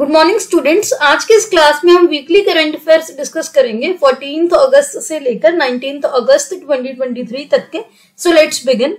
Good morning students. आज के इस क्लास में हम वीकली करंट अफेयर्स डिस्कस करेंगे 14 अगस्त से लेकर 19 अगस्त 2023 तक के। So let's begin.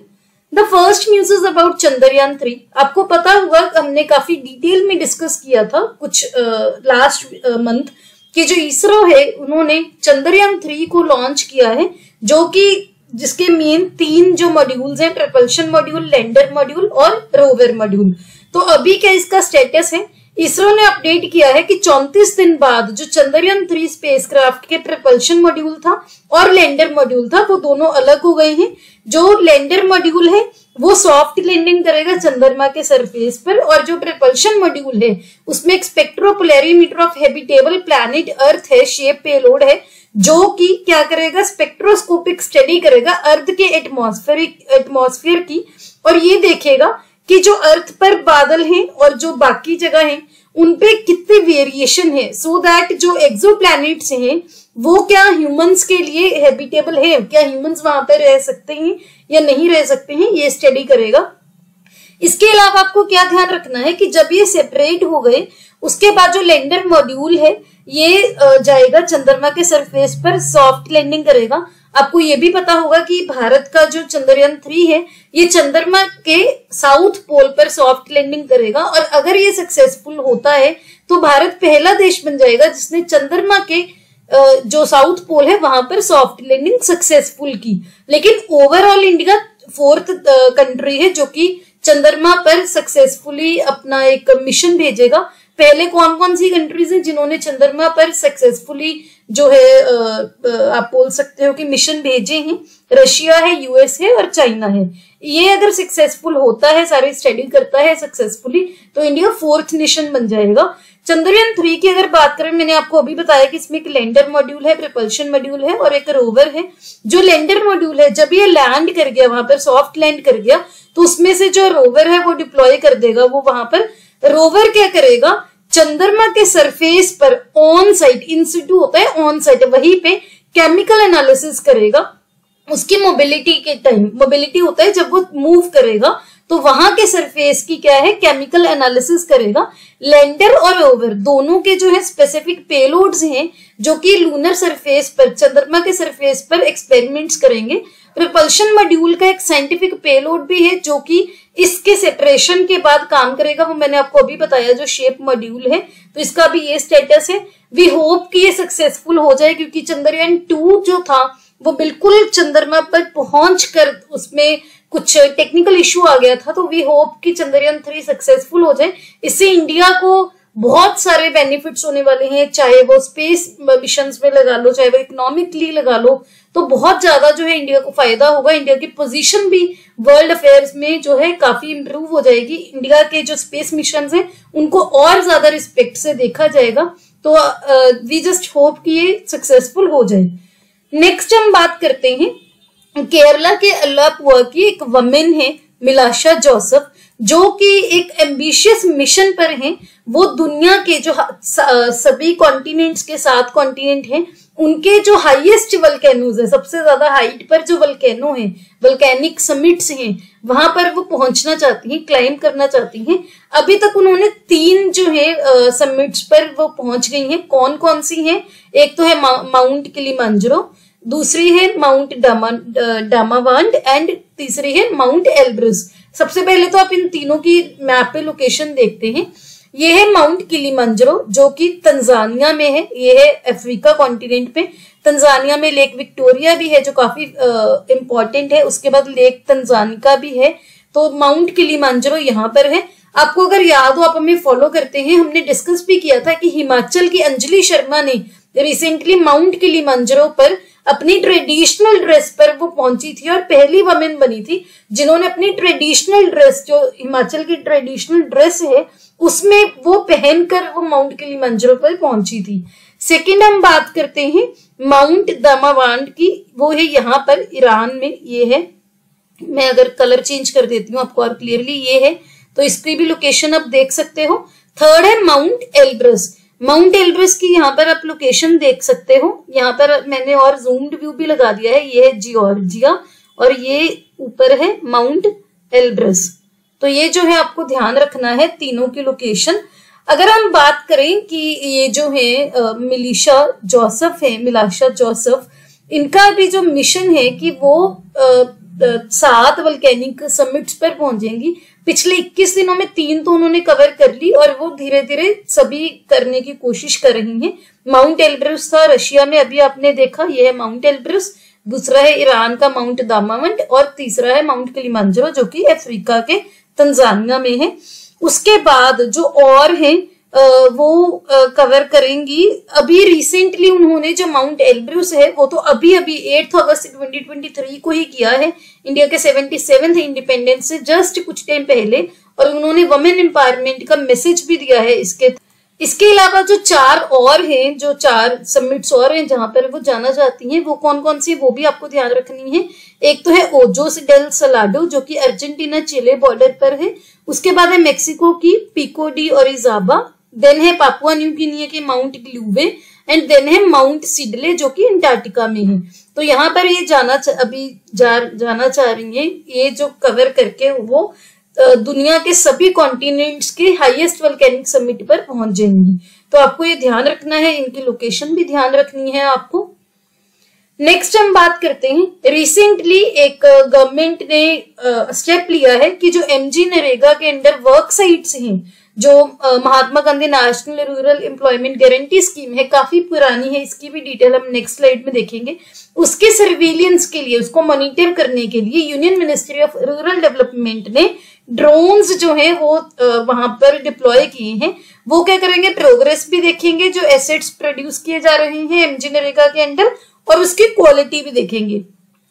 The first news is about Chandrayaan 3। आपको पता होगा हमने काफी डिटेल में डिस्कस किया था कुछ लास्ट मंथ कि जो इसरो है उन्होंने चंद्रयान 3 को लॉन्च किया है, जो कि जिसके मेन 3 जो मॉड्यूल्स हैं, प्रपल्शन मॉड्यूल, लैंडर मॉड्यूल और रोवर मॉड्यूल। तो अभी क्या इसका स्टेटस है, इसरो ने अपडेट किया है कि 34 दिन बाद जो चंद्रयान 3 स्पेसक्राफ्ट के प्रपल्शन मॉड्यूल था और लैंडर मॉड्यूल था वो दोनों अलग हो गए हैं। जो लैंडर मॉड्यूल है वो सॉफ्ट लैंडिंग करेगा चंद्रमा के सरफेस पर, और जो प्रपल्शन मॉड्यूल है उसमें एक स्पेक्ट्रोपोलैरीमीटर ऑफ हैबिटेबल प्लैनेट अर्थ है, शेप पेलोड है, जो कि क्या करेगा, स्पेक्ट्रोस्कोपिक स्टडी करेगा अर्थ के एटमॉस्फेयर की, और ये देखेगा कि जो अर्थ पर बादल हैं और जो बाकी जगह हैं उन पे कितने वेरिएशन है, सो दैट जो एक्सोप्लैनेट्स हैं वो क्या ह्यूमंस के लिए हैबिटेबल है, क्या ह्यूमंस वहां पर रह सकते हैं या नहीं रह सकते हैं, ये स्टडी करेगा। इसके अलावा आपको क्या ध्यान रखना है कि जब ये सेपरेट हो गए उसके बाद जो लैंडर मॉड्यूल है ये जाएगा चंद्रमा के सरफेस पर, सॉफ्ट लैंडिंग करेगा। आपको ये भी पता होगा कि भारत का जो चंद्रयान 3 है ये चंद्रमा के साउथ पोल पर सॉफ्ट लैंडिंग करेगा, और अगर ये सक्सेसफुल होता है तो भारत पहला देश बन जाएगा जिसने चंद्रमा के जो साउथ पोल है वहां पर सॉफ्ट लैंडिंग सक्सेसफुल की। लेकिन ओवरऑल इंडिया 4th कंट्री है जो कि चंद्रमा पर सक्सेसफुली अपना एक मिशन भेजेगा। पहले कौन कौन सी कंट्रीज हैं जिन्होंने चंद्रमा पर सक्सेसफुली जो है आप बोल सकते हो कि मिशन भेजे हैं? रशिया है, यूएस है और चाइना है। ये अगर सक्सेसफुल होता है, सारी स्टडी करता है सक्सेसफुली, तो इंडिया 4th नेशन बन जाएगा। चंद्रयान 3 की अगर बात करें, मैंने आपको अभी बताया कि इसमें एक लैंडर मॉड्यूल है, प्रपल्शन मॉड्यूल है और एक रोवर है। जो लैंडर मॉड्यूल है जब ये लैंड कर गया, वहां पर सॉफ्ट लैंड कर गया, तो उसमें से जो रोवर है वो डिप्लॉय कर देगा। वो वहां पर रोवर क्या करेगा, चंद्रमा के सरफेस पर ऑन साइट, इन सिटू होता है ऑन साइट, वहीं पे केमिकल एनालिसिस करेगा। उसकी मोबिलिटी के टाइम, मोबिलिटी होता है जब वो मूव करेगा, तो वहां के सरफेस की क्या है, केमिकल एनालिसिस करेगा। लैंडर और रोवर दोनों के जो है स्पेसिफिक पेलोड्स हैं जो कि लूनर सरफेस पर, चंद्रमा के सरफेस पर एक्सपेरिमेंट्स करेंगे। प्रपल्शन मॉड्यूल का एक साइंटिफिक पेलोड भी है जो कि इसके सेपरेशन के बाद काम करेगा, वो मैंने आपको अभी बताया, जो शेप मॉड्यूल है। तो इसका भी ये स्टेटस है। वी होप कि ये सक्सेसफुल हो जाए, क्योंकि चंद्रयान 2 जो था वो बिल्कुल चंद्रमा पर पहुंच कर उसमें कुछ टेक्निकल इश्यू आ गया था। तो वी होप कि चंद्रयान 3 सक्सेसफुल हो जाए। इससे इंडिया को बहुत सारे बेनिफिट्स होने वाले हैं, चाहे वो स्पेस मिशंस में लगा लो, चाहे वो इकोनॉमिकली लगा लो, तो बहुत ज्यादा जो है इंडिया को फायदा होगा। इंडिया की पोजीशन भी वर्ल्ड अफेयर्स में जो है काफी इंप्रूव हो जाएगी। इंडिया के जो स्पेस मिशंस हैं उनको और ज्यादा रिस्पेक्ट से देखा जाएगा। तो वी जस्ट होप कि ये सक्सेसफुल हो जाए। नेक्स्ट हम बात करते हैं केरला के अल्लापुआ की एक वमेन है, मिलाशा जोसेफ, जो कि एक एम्बिशियस मिशन पर हैं। वो दुनिया के जो सभी कॉन्टिनेंट्स के 7 कॉन्टिनेंट हैं उनके जो हाईएस्ट वल्केनोज है, सबसे ज्यादा हाइट पर जो वल्केनो है, वल्केनिक समिट्स हैं, वहां पर वो पहुंचना चाहती हैं, क्लाइम करना चाहती हैं। अभी तक उन्होंने 3 जो है समिट्स पर वो पहुंच गई हैं। कौन कौन सी हैं? एक तो है माउंट किलिमांजरो, दूसरी है माउंट डामावांड एंड तीसरी है माउंट एल्ब्रस। सबसे पहले तो आप इन तीनों की मैप पे लोकेशन देखते हैं। ये है माउंट किलिमांजरो जो कि तंजानिया में है, ये है अफ्रीका कॉन्टिनेंट पे। तंजानिया में लेक विक्टोरिया भी है जो काफी इंपॉर्टेंट है, उसके बाद लेक तंजानिका भी है। तो माउंट किलिमांजरो यहाँ पर है। आपको अगर याद हो, आप हमें फॉलो करते हैं, हमने डिस्कस भी किया था कि हिमाचल की अंजलि शर्मा ने रिसेंटली माउंट किलिमांजरो पर अपनी ट्रेडिशनल ड्रेस पर वो पहुंची थी और पहली वमेन बनी थी जिन्होंने अपनी ट्रेडिशनल ड्रेस, जो हिमाचल की ट्रेडिशनल ड्रेस है, उसमें वो पहनकर वो माउंट किलिमांजरो पर पहुंची थी। सेकंड हम बात करते हैं माउंट दामावांड की, वो है यहाँ पर ईरान में, ये है। मैं अगर कलर चेंज कर देती हूँ आपको और क्लियरली ये है, तो इसकी भी लोकेशन आप देख सकते हो। थर्ड है माउंट एल्ब्रस। माउंट एल्ब्रस की यहाँ पर आप लोकेशन देख सकते हो। यहाँ पर मैंने और जूम्ड व्यू भी लगा दिया है। ये है जियोर्जिया और ये ऊपर है माउंट एल्ब्रस। तो ये जो है आपको ध्यान रखना है तीनों की लोकेशन। अगर हम बात करें कि ये जो है मिलाशा जोसेफ, इनका भी जो मिशन है कि वो 7 वोल्केनिक समिट्स पर पहुंचेंगी। पिछले 21 दिनों में 3 तो उन्होंने कवर कर ली और वो धीरे धीरे सभी करने की कोशिश कर रही हैं। माउंट एल्ब्रुस था रशिया में, अभी आपने देखा, यह है माउंट एल्ब्रुस। दूसरा है ईरान का माउंट दामावंट और तीसरा है माउंट किलिमांजारो जो कि अफ्रीका के तंजानिया में है। उसके बाद जो और है वो कवर करेंगी। अभी रिसेंटली उन्होंने जो माउंट एल्ब्रुस है वो तो अभी 8 अगस्त 2023 को ही किया है, इंडिया के 77वें इंडिपेंडेंस से जस्ट कुछ टाइम पहले, और उन्होंने वुमेन एम्पावरमेंट का मैसेज भी दिया है इसके अलावा जो 4 और हैं, जो 4 समिट्स और हैं जहां पर वो जाना चाहती हैं, वो कौन कौन सी वो भी आपको ध्यान रखनी है। एक तो है ओजोस डेल सलाडो जो कि अर्जेंटीना चिले बॉर्डर पर है। उसके बाद है मेक्सिको की पिको डी ओरिजाबा, देन है पापुआ न्यू गिनी के माउंट ग्लूवे, एंड देन है माउंट सिडले जो कि अंटार्कटिका में है। तो यहाँ पर ये जाना चाह रही है, ये जो कवर करके वो दुनिया के सभी कॉन्टिनेंट्स के हाईएस्ट वोल्केनिक समिट पर पहुंच जाएंगी। तो आपको ये ध्यान रखना है, इनकी लोकेशन भी ध्यान रखनी है आपको। नेक्स्ट हम बात करते हैं, रिसेंटली एक गवर्नमेंट ने स्टेप लिया है कि जो एमजी नरेगा के अंडर वर्क साइट्स हैं, जो Mahatma Gandhi national rural employment guarantee scheme है, काफी पुरानी है, इसकी भी डिटेल हम नेक्स्ट स्लाइड में देखेंगे। उसके सर्विलियंस के लिए, उसको मॉनिटर करने के लिए union ministry of rural development ने ड्रोन्स जो है वो वहां पर डिप्लॉय किए हैं। वो क्या करेंगे, प्रोग्रेस भी देखेंगे, जो एसेट्स प्रोड्यूस किए जा रहे हैं एमजी नरेगा के अंडर, और उसकी क्वालिटी भी देखेंगे।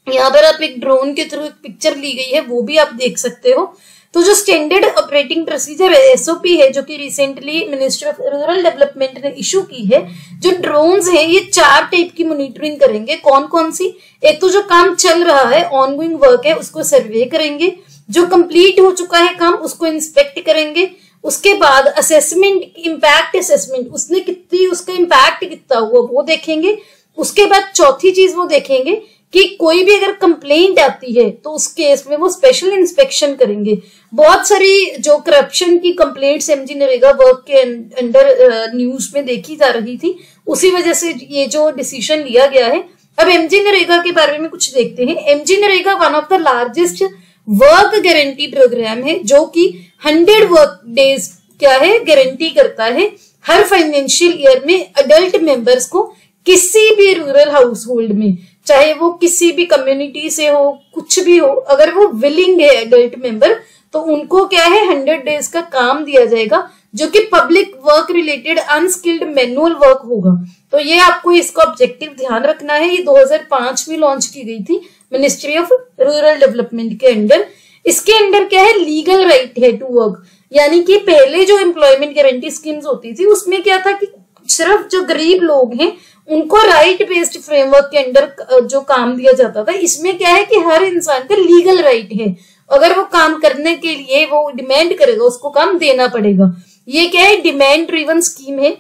यहाँ पर आप एक ड्रोन के थ्रू एक पिक्चर ली गई है, वो भी आप देख सकते हो। तो जो स्टैंडर्ड ऑपरेटिंग प्रोसीजर एसओपी है जो कि recently ministry of rural development ने इशू की है, जो ड्रोन्स हैं ये 4 टाइप की मॉनिटरिंग करेंगे। कौन कौन सी, एक तो जो काम चल रहा है, ऑनगोइंग वर्क है, उसको सर्वे करेंगे। जो कंप्लीट हो चुका है काम उसको इंस्पेक्ट करेंगे। उसके बाद असेसमेंट, इम्पैक्ट असेसमेंट, उसका इम्पैक्ट कितना हुआ वो देखेंगे। उसके बाद चौथी चीज वो देखेंगे कि कोई भी अगर कंप्लेंट आती है तो उस केस में वो स्पेशल इंस्पेक्शन करेंगे। बहुत सारी जो करप्शन की कंप्लेंट्स एमजी नरेगा वर्क के अंडर न्यूज में देखी जा रही थी, उसी वजह से ये जो डिसीजन लिया गया है। अब एमजी नरेगा के बारे में कुछ देखते हैं। MG NREGA one of the largest work guarantee program है जो कि 100 वर्क डेज क्या है गारंटी करता है हर फाइनेंशियल ईयर में अडल्ट मेंबर्स को, किसी भी रूरल हाउस होल्ड में, चाहे वो किसी भी कम्युनिटी से हो, कुछ भी हो, अगर वो विलिंग है एडल्ट मेंबर, तो उनको क्या है 100 डेज का काम दिया जाएगा जो कि public work related unskilled manual work होगा। तो ये आपको इसका ऑब्जेक्टिव ध्यान रखना है। ये 2005 में लॉन्च की गई थी मिनिस्ट्री ऑफ रूरल डेवलपमेंट के अंडर। इसके अंडर क्या है, लीगल राइट है टू वर्क, यानी कि पहले जो एम्प्लॉयमेंट गारंटी स्कीम्स होती थी उसमें क्या था कि सिर्फ जो गरीब लोग हैं उनको राइट बेस्ड फ्रेमवर्क के अंडर जो काम दिया जाता था। इसमें क्या है कि हर इंसान का लीगल राइट है, अगर वो काम करने के लिए वो डिमांड करेगा उसको काम देना पड़ेगा। ये क्या है, डिमांड ड्रिवन स्कीम है।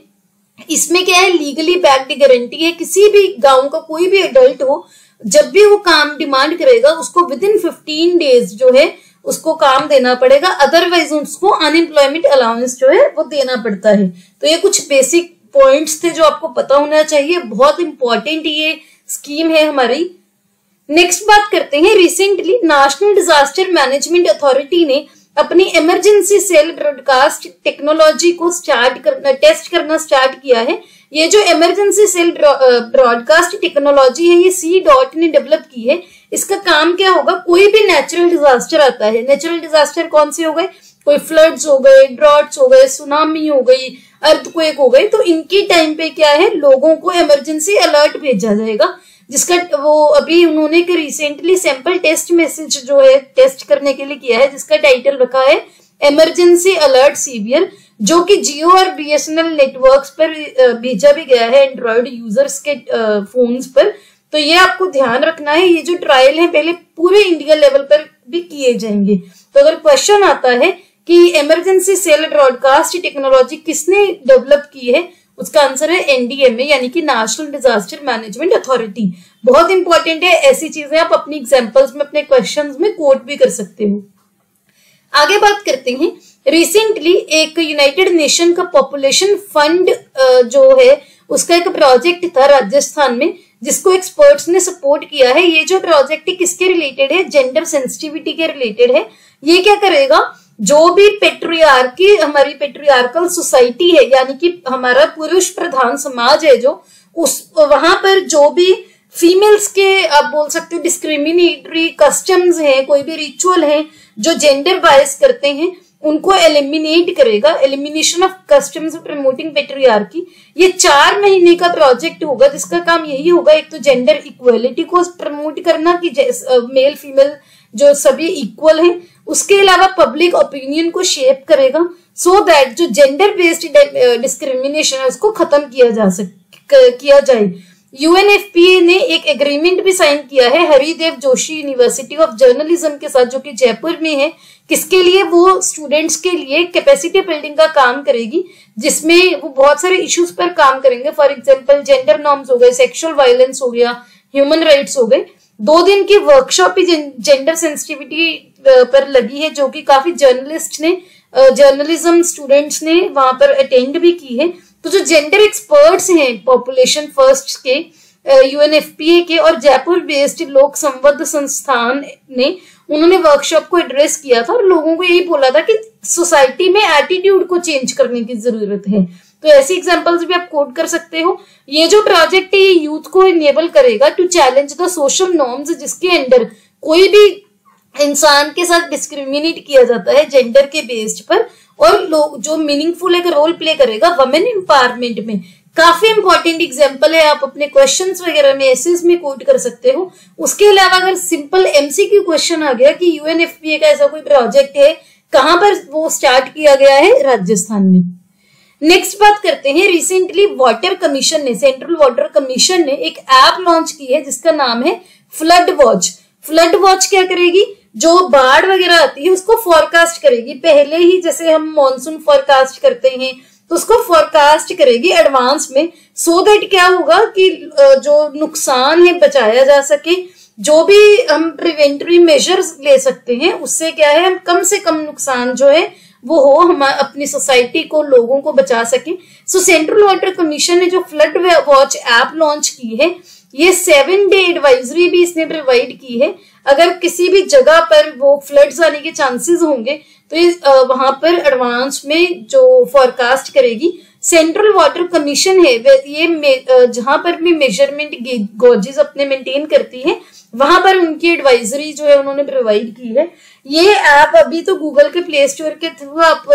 इसमें क्या है, लीगली बैक्ड गारंटी है। किसी भी गांव का कोई भी एडल्ट हो, जब भी वो काम डिमांड करेगा उसको विदिन 15 डेज जो है उसको काम देना पड़ेगा, अदरवाइज उसको अनएम्प्लॉयमेंट अलाउंस जो है वो देना पड़ता है। तो ये कुछ बेसिक पॉइंट्स थे जो आपको पता होना चाहिए, बहुत इंपॉर्टेंट ये स्कीम है हमारी। नेक्स्ट बात करते हैं, recently national disaster management authority ने अपनी इमरजेंसी सेल ब्रॉडकास्ट टेक्नोलॉजी को टेस्ट करना स्टार्ट किया है। ये जो इमरजेंसी सेल ब्रॉडकास्ट टेक्नोलॉजी है ये C.DOT ने डेवलप की है। इसका काम क्या होगा, कोई भी नेचुरल डिजास्टर आता है, नेचुरल डिजास्टर कौन से हो गए, कोई फ्लड्स हो गए, ड्रॉट्स हो गए, सुनामी हो गई, अर्थक्वेक हो गई, तो इनकी टाइम पे क्या है, लोगों को इमरजेंसी अलर्ट भेजा जाएगा, जिसका वो अभी उन्होंने एक रिसेंटली सैंपल टेस्ट मैसेज जो है टेस्ट करने के लिए किया है, जिसका टाइटल रखा है इमरजेंसी अलर्ट सीवियर, जो कि जियो और BSNL नेटवर्क्स पर भेजा भी गया है एंड्रॉइड यूजर्स के फोन्स पर। तो ये आपको ध्यान रखना है, ये जो ट्रायल है पहले पूरे इंडिया लेवल पर भी किए जाएंगे। तो अगर क्वेश्चन आता है कि इमरजेंसी सेल ब्रॉडकास्ट टेक्नोलॉजी किसने डेवलप की है, उसका आंसर है NDMA यानी कि नेशनल डिजास्टर मैनेजमेंट अथॉरिटी। बहुत इंपॉर्टेंट है, ऐसी चीजें आप अपनी एग्जांपल्स में, अपने क्वेश्चंस में कोट भी कर सकते हो। आगे बात करते हैं, रिसेंटली एक यूनाइटेड नेशन का पॉपुलेशन फंड जो है उसका एक प्रोजेक्ट था राजस्थान में, जिसको एक्सपर्ट्स ने सपोर्ट किया है। ये जो प्रोजेक्ट है किसके रिलेटेड है? जेंडर सेंसिटिविटी के रिलेटेड है। ये क्या करेगा, जो भी पेट्रियार्की, हमारी पेट्रियार्कल सोसाइटी है, यानी कि हमारा पुरुष प्रधान समाज है जो, उस वहां पर जो भी फीमेल्स के आप बोल सकते हो डिस्क्रिमिनेटरी कस्टम्स हैं, कोई भी रिचुअल है जो जेंडर बायस करते हैं, उनको एलिमिनेट करेगा। Elimination of customs promoting patriarchy. ये 4 महीने का प्रोजेक्ट होगा जिसका काम यही होगा, एक तो जेंडर इक्वलिटी को प्रमोट करना कि मेल फीमेल जो सभी इक्वल हैं, उसके अलावा पब्लिक ओपिनियन को शेप करेगा सो दैट जो जेंडर बेस्ड डिस्क्रिमिनेशन है उसको खत्म किया जाए। यूएनएफपीए ने एक एग्रीमेंट भी साइन किया है Haridev Joshi university of journalism के साथ, जो कि जयपुर में है। किसके लिए? वो स्टूडेंट्स के लिए कैपेसिटी बिल्डिंग का काम करेगी, जिसमें वो बहुत सारे इश्यूज पर काम करेंगे। फॉर एग्जांपल जेंडर नॉर्म्स हो गए, सेक्सुअल वायलेंस हो गया, ह्यूमन राइट्स हो गए। 2 दिन की वर्कशॉप ही जेंडर सेंसिटिविटी पर लगी है, जो कि काफी जर्नलिस्ट ने, जर्नलिज्म स्टूडेंट्स ने वहां पर अटेंड भी की है। तो जो जेंडर एक्सपर्ट्स हैं पॉपुलेशन फर्स्ट के, यूएनएफपीए के और जयपुर बेस्ड लोक संवर्धन संस्थान ने, उन्होंने वर्कशॉप को एड्रेस किया था और लोगों को यही बोला था कि सोसाइटी में एटीट्यूड को चेंज करने की जरूरत है। तो ऐसी एग्जांपल्स भी आप कोट कर सकते हो। ये जो प्रोजेक्ट है ये यूथ को इनेबल करेगा to challenge the social norms, जिसके अंडर कोई भी इंसान के साथ डिस्क्रिमिनेट किया जाता है जेंडर के बेस्ड पर, और लोग जो मीनिंगफुल एक रोल प्ले करेगा वुमेन एम्पावरमेंट में। काफी इंपॉर्टेंट एग्जांपल है, आप अपने क्वेश्चंस वगैरह में एसेस में कोट कर सकते हो। उसके अलावा अगर सिंपल एमसीक्यू क्वेश्चन आ गया कि यूएनएफपीए का ऐसा कोई प्रोजेक्ट है, कहां पर वो स्टार्ट किया गया है? राजस्थान में। नेक्स्ट बात करते हैं, रिसेंटली वाटर कमीशन ने, सेंट्रल वाटर कमीशन ने एक ऐप लॉन्च की है जिसका नाम है फ्लड वॉच। फ्लड वॉच क्या करेगी? जो बाढ़ वगैरह आती है उसको फोरकास्ट करेगी। पहले ही जैसे हम मॉनसून फोरकास्ट करते हैं तो उसको फोरकास्ट करेगी एडवांस में, सो दैट क्या होगा कि जो नुकसान है बचाया जा सके। जो भी हम प्रिवेंटरी मेजर्स ले सकते हैं उससे क्या है, हम कम से कम नुकसान जो है वो हो, हम अपनी सोसाइटी को, लोगों को बचा सके। सो सेंट्रल वाटर कमीशन ने जो फ्लड वॉच ऐप लॉन्च की है, ये 7 डे एडवाइजरी भी इसने प्रोवाइड की है। अगर किसी भी जगह पर वो फ्लड्स आने के चांसेस होंगे तो ये वहां पर एडवांस में जो फोरकास्ट करेगी। सेंट्रल वाटर कमीशन है ये जहां पर भी मेजरमेंट गॉजेस अपने मेंटेन करती है, वहां पर उनकी एडवाइजरी जो है उन्होंने प्रोवाइड की है। ये ऐप अभी तो गूगल के प्ले स्टोर के थ्रू आप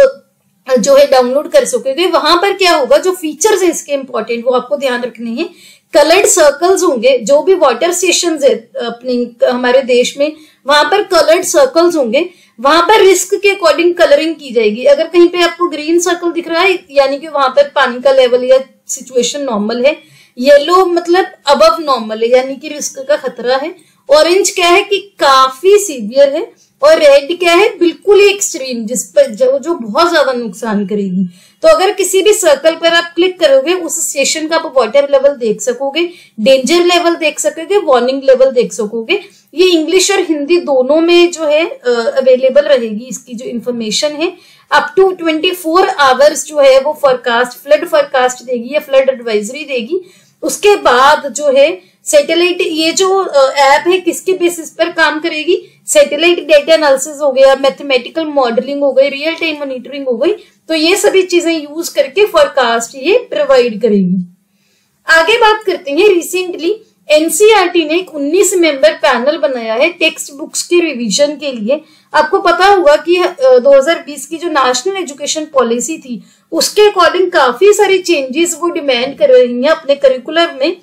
जो है डाउनलोड कर सकोगे। वहां पर क्या होगा, जो फीचर्स है इसके इंपॉर्टेंट वो आपको ध्यान रखने हैं। कलर्ड सर्कल्स होंगे, जो भी वाटर स्टेशन है अपने हमारे देश में, वहां पर कलर्ड सर्कल्स होंगे। वहां पर रिस्क के अकॉर्डिंग कलरिंग की जाएगी। अगर कहीं पे आपको ग्रीन सर्कल दिख रहा है यानी कि वहां पर पानी का लेवल या सिचुएशन नॉर्मल है, येलो मतलब अबव नॉर्मल है यानी कि रिस्क का खतरा है, ऑरेंज क्या है कि काफी सीवियर है, और रेड क्या है बिल्कुल ही एक्सट्रीम, जिस पर जो बहुत ज्यादा नुकसान करेगी। तो अगर किसी भी सर्कल पर आप क्लिक करोगे उस स्टेशन का आप वाटर लेवल देख सकोगे, डेंजर लेवल देख सकोगे, वार्निंग लेवल देख सकोगे। ये इंग्लिश और हिंदी दोनों में जो है अवेलेबल रहेगी इसकी जो इंफॉर्मेशन है। अप टू 24 आवर्स जो है वो फोरकास्ट, फ्लड फोरकास्ट देगी या फ्लड एडवाइजरी देगी। उसके बाद जो है सैटेलाइट, ये जो ऐप है किसके बेसिस पर काम करेगी? सैटेलाइट डेटा एनालिसिस हो गया, मैथमेटिकल मॉडलिंग हो गई, रियल टाइम मॉनिटरिंग हो गई। तो ये सभी चीजें यूज करके फोरकास्ट ये प्रोवाइड करेगी। आगे बात करते हैं, रिसेंटली एनसीईआरटी ने एक 19 मेंबर पैनल बनाया है टेक्स्ट बुक्स के रिवीजन के लिए। आपको पता होगा कि 2020 की जो नेशनल एजुकेशन पॉलिसी थी उसके अकॉर्डिंग काफी सारी चेंजेस वो डिमांड कर रही हैं अपने करिकुलम में।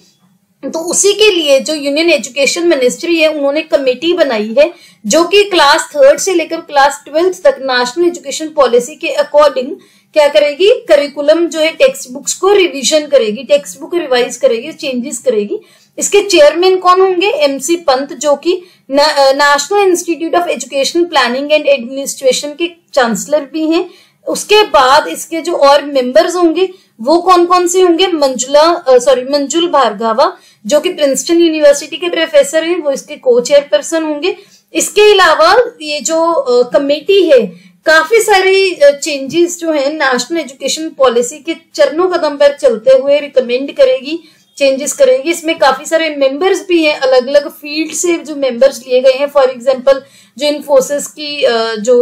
तो उसी के लिए जो यूनियन एजुकेशन मिनिस्ट्री है उन्होंने कमेटी बनाई है जो कि क्लास 3 से लेकर क्लास 12 तक नेशनल एजुकेशन पॉलिसी के अकॉर्डिंग क्या करेगी, करिकुलम जो है टेक्स्ट बुक्स को रिवीजन करेगी, टेक्स्ट बुक रिवाइज करेगी, चेंजेस करेगी। इसके चेयरमैन कौन होंगे? एमसी पंत, जो कि national institute of education planning and administration के चांसलर भी हैं। उसके बाद इसके जो और मेंबर्स होंगे वो कौन कौन से होंगे? मंजुल भार्गवा जो कि प्रिंसटन यूनिवर्सिटी के प्रोफेसर हैं, वो इसके को चेयरपर्सन होंगे। इसके अलावा ये जो कमेटी है, काफी सारी चेंजेस जो है नेशनल एजुकेशन पॉलिसी के चरणों कदम पर चलते हुए रिकमेंड करेगी, चेंजेस करेगी। इसमें काफी सारे मेंबर्स भी हैं, अलग अलग फील्ड से जो मेंबर्स लिए गए हैं। फॉर एग्जांपल जो इन्फोसिस की जो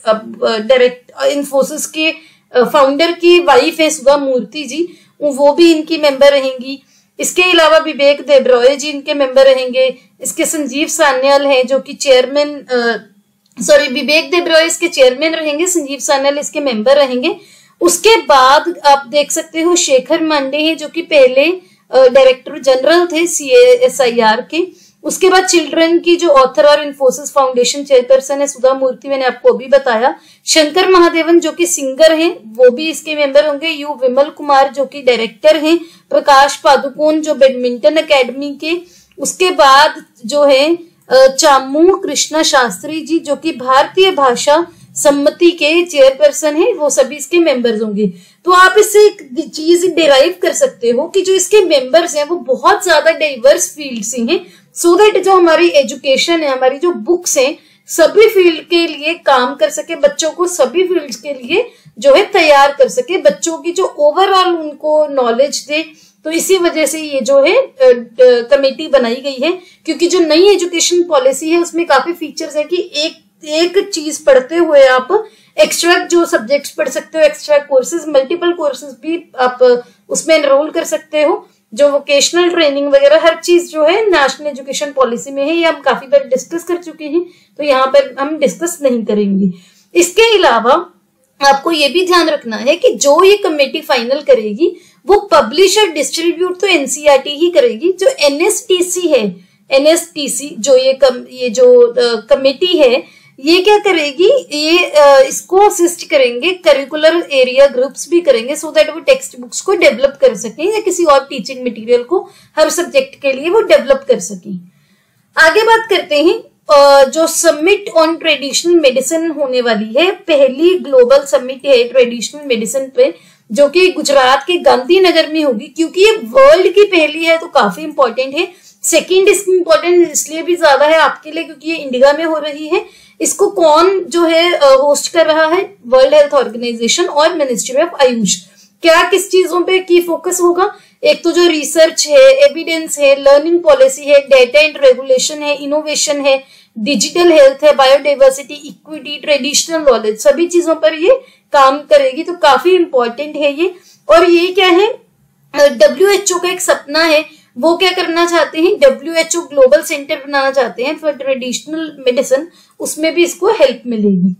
डायरेक्ट इन्फोसिस के फाउंडर की वाइफ है सुधा मूर्ति जी, वो भी इनकी मेंबर रहेंगी। इसके अलावा विवेक देब्रॉय जी इनके मेंबर रहेंगे। इसके संजीव सान्याल हैं जो कि चेयरमैन, विवेक देब्रॉय इसके चेयरमैन रहेंगे, संजीव सान्याल इसके मेंबर रहेंगे। उसके बाद आप देख सकते हो शेखर मांडे हैं जो कि पहले डायरेक्टर जनरल थे CSIR के। उसके बाद चिल्ड्रन की जो ऑथर और इन्फोसिस फाउंडेशन चेयरपर्सन है सुधा मूर्ति, मैंने आपको अभी बताया। शंकर महादेवन जो कि सिंगर हैं वो भी इसके मेंबर होंगे। यू विमल कुमार जो कि डायरेक्टर हैं। प्रकाश पादुकोण जो बैडमिंटन एकेडमी के। उसके बाद जो है चामू कृष्णा शास्त्री जी जो कि भारतीय भाषा सम्मति के चेयरपर्सन है, वो सभी इसके मेंबर्स होंगे। तो आप इससे एक चीज डिराइव कर सकते हो कि जो इसके मेंबर्स हैं वो बहुत ज्यादा डाइवर्स फील्ड से हैं, सो दैट जो हमारी एजुकेशन है, हमारी जो बुक्स हैं, सभी फील्ड के लिए काम कर सके, बच्चों को सभी फील्ड के लिए जो है तैयार कर सके, बच्चों की जो ओवरऑल उनको नॉलेज दे। तो इसी वजह से ये जो है कमेटी बनाई गई है, क्योंकि जो नई एजुकेशन पॉलिसी है उसमें काफी फीचर्स है कि एक चीज पढ़ते हुए आप एक्स्ट्रा जो सब्जेक्ट्स पढ़ सकते हो, एक्स्ट्रा कोर्सेज, मल्टीपल कोर्सेज भी आप उसमें एनरोल कर सकते हो। जो वोकेशनल ट्रेनिंग वगैरह हर चीज जो है नेशनल एजुकेशन पॉलिसी में है, ये हम काफी बार डिस्कस कर चुके हैं, तो यहाँ पर हम डिस्कस नहीं करेंगे। इसके अलावा आपको ये भी ध्यान रखना है कि जो ये कमेटी फाइनल करेगी वो पब्लिश और डिस्ट्रीब्यूट तो NCERT ही करेगी। जो NSTC है, NSTC जो ये जो कमेटी है, ये क्या करेगी, ये इसको असिस्ट करेंगे, करिकुलर एरिया ग्रुप्स भी करेंगे, सो दैट वो टेक्स्ट बुक्स को डेवलप कर सकें या किसी और टीचिंग मटेरियल को हर सब्जेक्ट के लिए वो डेवलप कर सकें। आगे बात करते हैं जो समिट ऑन ट्रेडिशनल मेडिसिन होने वाली है, पहली ग्लोबल समिट है ट्रेडिशनल मेडिसिन पे, जो कि गुजरात के गांधीनगर में होगी। क्योंकि ये वर्ल्ड की पहली है तो काफी इंपॉर्टेंट है। सेकंड इसकी इंपॉर्टेंट इसलिए भी ज्यादा है आपके लिए क्योंकि ये इंडिया में हो रही है। इसको कौन जो है होस्ट कर रहा है, वर्ल्ड हेल्थ ऑर्गेनाइजेशन और मिनिस्ट्री ऑफ आयुष। क्या किस चीजों पे की फोकस होगा, एक तो जो रिसर्च है, एविडेंस है, लर्निंग पॉलिसी है, डेटा एंड रेगुलेशन है, इनोवेशन है, डिजिटल हेल्थ है, बायोडाइवर्सिटी, इक्विटी, ट्रेडिशनल नॉलेज, सभी चीजों पर ये काम करेगी। तो काफी इंपॉर्टेंट है ये। और ये क्या है, WHO का एक सपना है, वो क्या करना चाहते हैं, WHO ग्लोबल सेंटर बनाना चाहते हैं फॉर ट्रेडिशनल मेडिसिन, उसमें भी इसको हेल्प मिलेगी।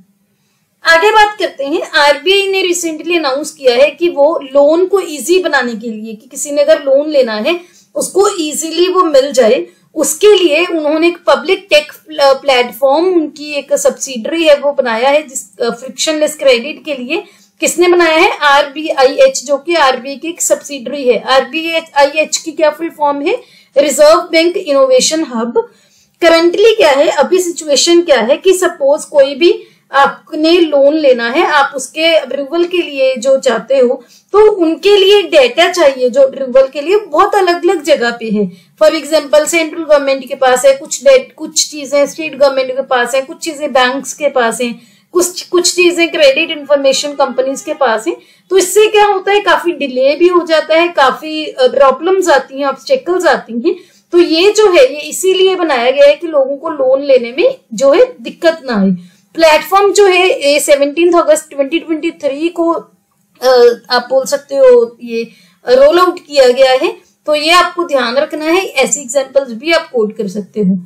आगे बात करते हैं, RBI ने रिसेंटली अनाउंस किया है कि वो लोन को इजी बनाने के लिए, कि किसी ने अगर लोन लेना है उसको इजीली वो मिल जाए, उसके लिए उन्होंने एक पब्लिक टेक प्लेटफॉर्म, उनकी एक सब्सिडरी है वो बनाया है, जिस फ्रिक्शनलेस क्रेडिट के लिए। किसने बनाया है, RBIH, जो कि RBI की एक सब्सिडरी है। RBIH की क्या फुल फॉर्म है, reserve bank innovation hub. Currently क्या है, अभी सिचुएशन क्या है कि सपोज कोई भी आपने लोन लेना है, आप उसके अप्रूवल के लिए जो चाहते हो, तो उनके लिए डेटा चाहिए जो अप्रूवल के लिए बहुत अलग अलग जगह पे है। फॉर एग्जांपल सेंट्रल गवर्नमेंट के पास है कुछ चीजें, स्टेट गवर्नमेंट के पास है कुछ चीजें, बैंक्स के पास है कुछ चीजें, क्रेडिट इंफॉर्मेशन कंपनीज के पास है। तो इससे क्या होता है, काफी डिले भी हो जाता है, काफी प्रॉब्लम्स आती हैं, ऑब्स्टेकल्स आती हैं। तो ये जो है ये इसीलिए बनाया गया है कि लोगों को लोन लेने में जो है दिक्कत ना आए। प्लेटफॉर्म जो है 17 अगस्त 2023 को आप बोल सकते हो ये रोल आउट किया गया है। तो ये आपको ध्यान रखना है, ऐसी एग्जांपल्स भी आप कोट कर सकते हो।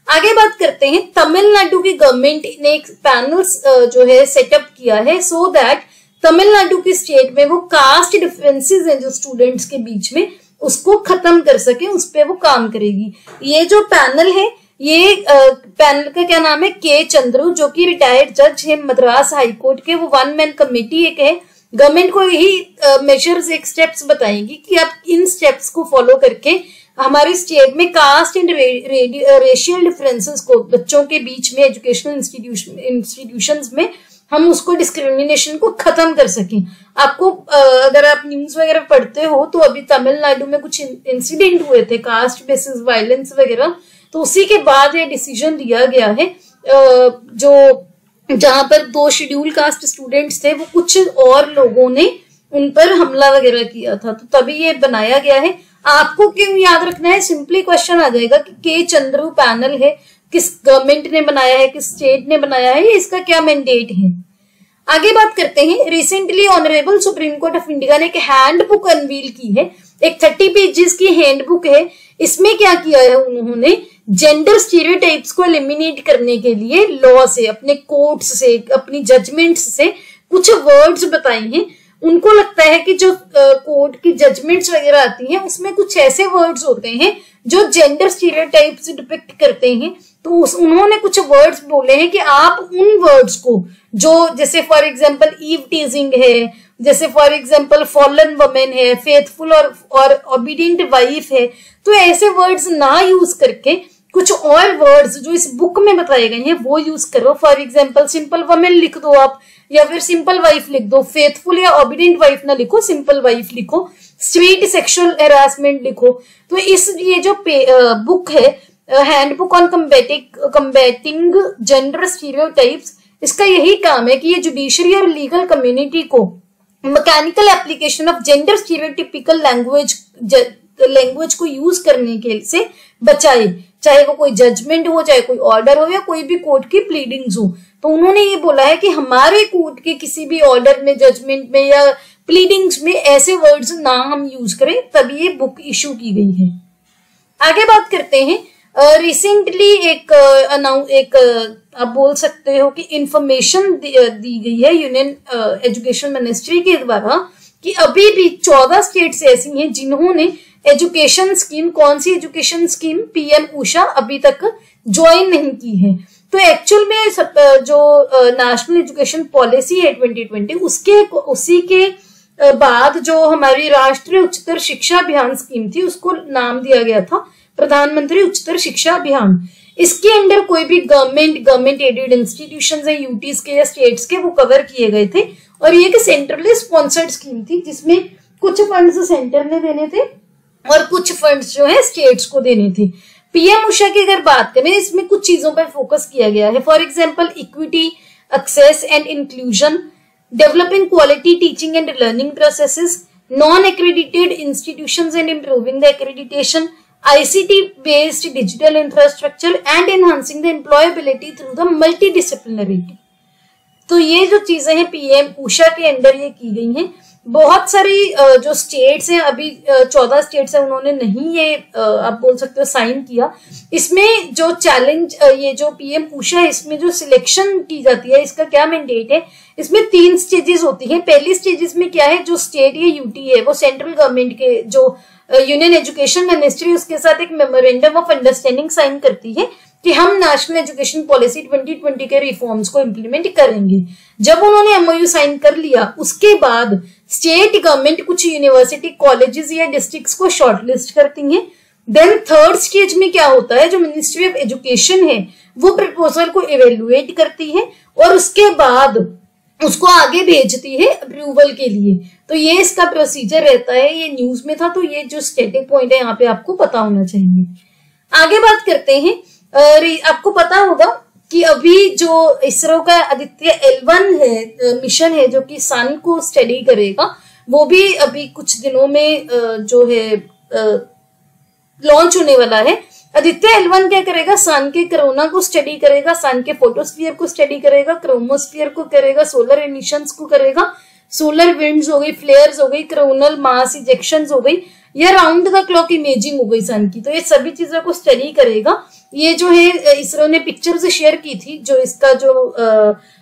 आगे बात करते हैं, तमिलनाडु की गवर्नमेंट ने एक पैनल जो है सेटअप किया है, सो दैट तमिलनाडु के स्टेट में वो कास्ट डिफरेंसेस हैं जो स्टूडेंट्स के बीच में, उसको खत्म कर सके, उस पर वो काम करेगी। ये जो पैनल है, ये पैनल का क्या नाम है, के चंद्रू, जो कि रिटायर्ड जज है मद्रास हाई कोर्ट के। वो 1 मैन कमेटी एक है, गवर्नमेंट को यही मेजर्स, एक स्टेप्स बताएंगी कि आप इन स्टेप्स को फॉलो करके हमारे स्टेट में कास्ट एंड रेशियल डिफरेंसेस को बच्चों के बीच में एजुकेशनल इंस्टीट्यूशंस में हम उसको डिस्क्रिमिनेशन को खत्म कर सकें। आपको अगर आप न्यूज वगैरह पढ़ते हो तो अभी तमिलनाडु में कुछ इंसिडेंट हुए थे, कास्ट बेसिस वायलेंस वगैरह, तो उसी के बाद ये डिसीजन लिया गया है। जो जहां पर 2 शेड्यूल कास्ट स्टूडेंट्स थे, वो कुछ और लोगों ने उन पर हमला वगैरह किया था, तो तभी ये बनाया गया है। आपको क्यों याद रखना है, सिंपली क्वेश्चन आ जाएगा कि के चंद्रू पैनल है, किस गवर्नमेंट ने बनाया है, किस स्टेट ने बनाया है, इसका क्या मैंडेट है। आगे बात करते हैं। Recently honourable supreme court of India ने एक हैंडबुक अनवील की है, एक 30 पेजेस की हैंडबुक है। इसमें क्या किया है उन्होंने, जेंडर स्टीरियोटाइप्स को एलिमिनेट करने के लिए लॉ से, अपने कोर्ट्स से, अपनी जजमेंट्स से कुछ वर्ड्स बताए हैं। उनको लगता है कि जो कोर्ट की जजमेंट्स वगैरह आती हैं उसमें कुछ ऐसे वर्ड्स होते हैं जो जेंडर स्टीरियोटाइप्स डिपिक्ट करते हैं, तो उन्होंने कुछ वर्ड्स बोले हैं कि आप उन वर्ड्स को, जो जैसे फॉर एग्जांपल ईव टीजिंग है, जैसे फॉर एग्जांपल फॉलन वुमेन है, फेथफुल और ओबीडिएंट वाइफ है, तो ऐसे वर्ड्स ना यूज करके कुछ और वर्ड्स जो इस बुक में बताए गए हैं वो यूज करो। फॉर एग्जांपल सिंपल वुमेन लिख दो आप, या फिर सिंपल वाइफ लिख दो, फेथफुल या ओबीडिएंट वाइफ ना लिखो, सिंपल वाइफ लिखो, स्ट्रीट सेक्सुअल हैरासमेंट लिखो। तो ये जो बुक है, handbook on combating gender stereotypes, इसका यही काम है कि ये जुडिशरी और लीगल कम्युनिटी को mechanical application of gender stereotypical language को यूज करने के से बचाए, चाहे वो कोई जजमेंट हो, चाहे कोई ऑर्डर हो, या कोई भी कोर्ट की प्लीडिंग्स हो। तो उन्होंने ये बोला है कि हमारे कोर्ट के किसी भी ऑर्डर में, जजमेंट में या प्लीडिंग्स में ऐसे वर्ड्स ना हम यूज करें, तभी ये बुक इशू की गई है। आगे बात करते हैं। रिसेंटली एक आप बोल सकते हो कि इंफॉर्मेशन दी गई है यूनियन एजुकेशन मिनिस्ट्री के द्वारा कि अभी भी 14 स्टेट्स ऐसी हैं जिन्होंने एजुकेशन स्कीम, कौन सी एजुकेशन स्कीम, पीएम उषा, अभी तक ज्वाइन नहीं की है। तो एक्चुअल में जो नेशनल एजुकेशन पॉलिसी है 2020, उसी के बाद जो हमारी राष्ट्रीय उच्चतर शिक्षा अभियान स्कीम थी, उसको नाम दिया गया था प्रधानमंत्री उच्चतर शिक्षा अभियान। इसके अंडर कोई भी गवर्नमेंट एडेड इंस्टीट्यूशंस है, यूटीज के या स्टेट्स के, वो कवर किए गए थे। और ये एक सेंट्रली स्पॉन्सर्ड स्कीम थी जिसमें कुछ फंड्स सेंटर ने देने थे और कुछ फंड्स जो है स्टेट्स को देने थे। पीएम उषा की अगर बात करें, इसमें कुछ चीजों पर फोकस किया गया है। For example equity, access and inclusion, developing quality teaching and learning processes, non accredited institutions and improving the accreditation, ICT based digital infrastructure and enhancing the employability through the multidisciplinary team। तो ये जो चीजें हैं PM Usha के under ये की गई हैं। बहुत सारी जो स्टेट्स हैं, अभी 14 स्टेट्स हैं, उन्होंने नहीं ये आप बोल सकते हो साइन किया। इसमें जो चैलेंज, ये जो पीएम उषा है, इसमें जो सिलेक्शन की जाती है, इसका क्या मैंडेट है, इसमें 3 स्टेजेस होती हैं। पहली स्टेजेस में क्या है, जो स्टेट या यूटी है वो सेंट्रल गवर्नमेंट के जो यूनियन एजुकेशन मिनिस्ट्री, उसके साथ एक मेमोरेंडम ऑफ अंडरस्टैंडिंग साइन करती है कि हम नेशनल एजुकेशन पॉलिसी 2020 के रिफॉर्म्स को इम्प्लीमेंट करेंगे। जब उन्होंने एमओयू साइन कर लिया, उसके बाद स्टेट गवर्नमेंट कुछ यूनिवर्सिटी, कॉलेजेस या डिस्ट्रिक्ट्स को शॉर्टलिस्ट करती हैं। देन थर्ड स्टेज में क्या होता है, जो मिनिस्ट्री ऑफ एजुकेशन है वो प्रपोजल को इवेल्युएट करती है और उसके बाद उसको आगे भेजती है अप्रूवल के लिए। तो ये इसका प्रोसीजर रहता है। ये न्यूज में था, तो ये जो स्टेटिक पॉइंट है यहाँ पे आपको पता होना चाहिए। आगे बात करते हैं। आपको पता होगा कि अभी जो इसरो का आदित्य L1 है, मिशन है, जो कि सन को स्टडी करेगा, वो भी अभी कुछ दिनों में जो है लॉन्च होने वाला है। आदित्य L1 क्या करेगा, सन के कोरोना को स्टडी करेगा, सन के फोटोस्फीयर को स्टडी करेगा, क्रोमोस्फीयर को करेगा, सोलर एमिशंस को करेगा, सोलर विंड्स हो गई, फ्लेयर्स हो गई, कोरोनल मास इजेक्शंस हो गई, या राउंड द क्लॉक इमेजिंग हो गई सन की। तो ये सभी चीजों को स्टडी करेगा। ये जो है इसरो ने पिक्चर्स शेयर की थी, जो इसका जो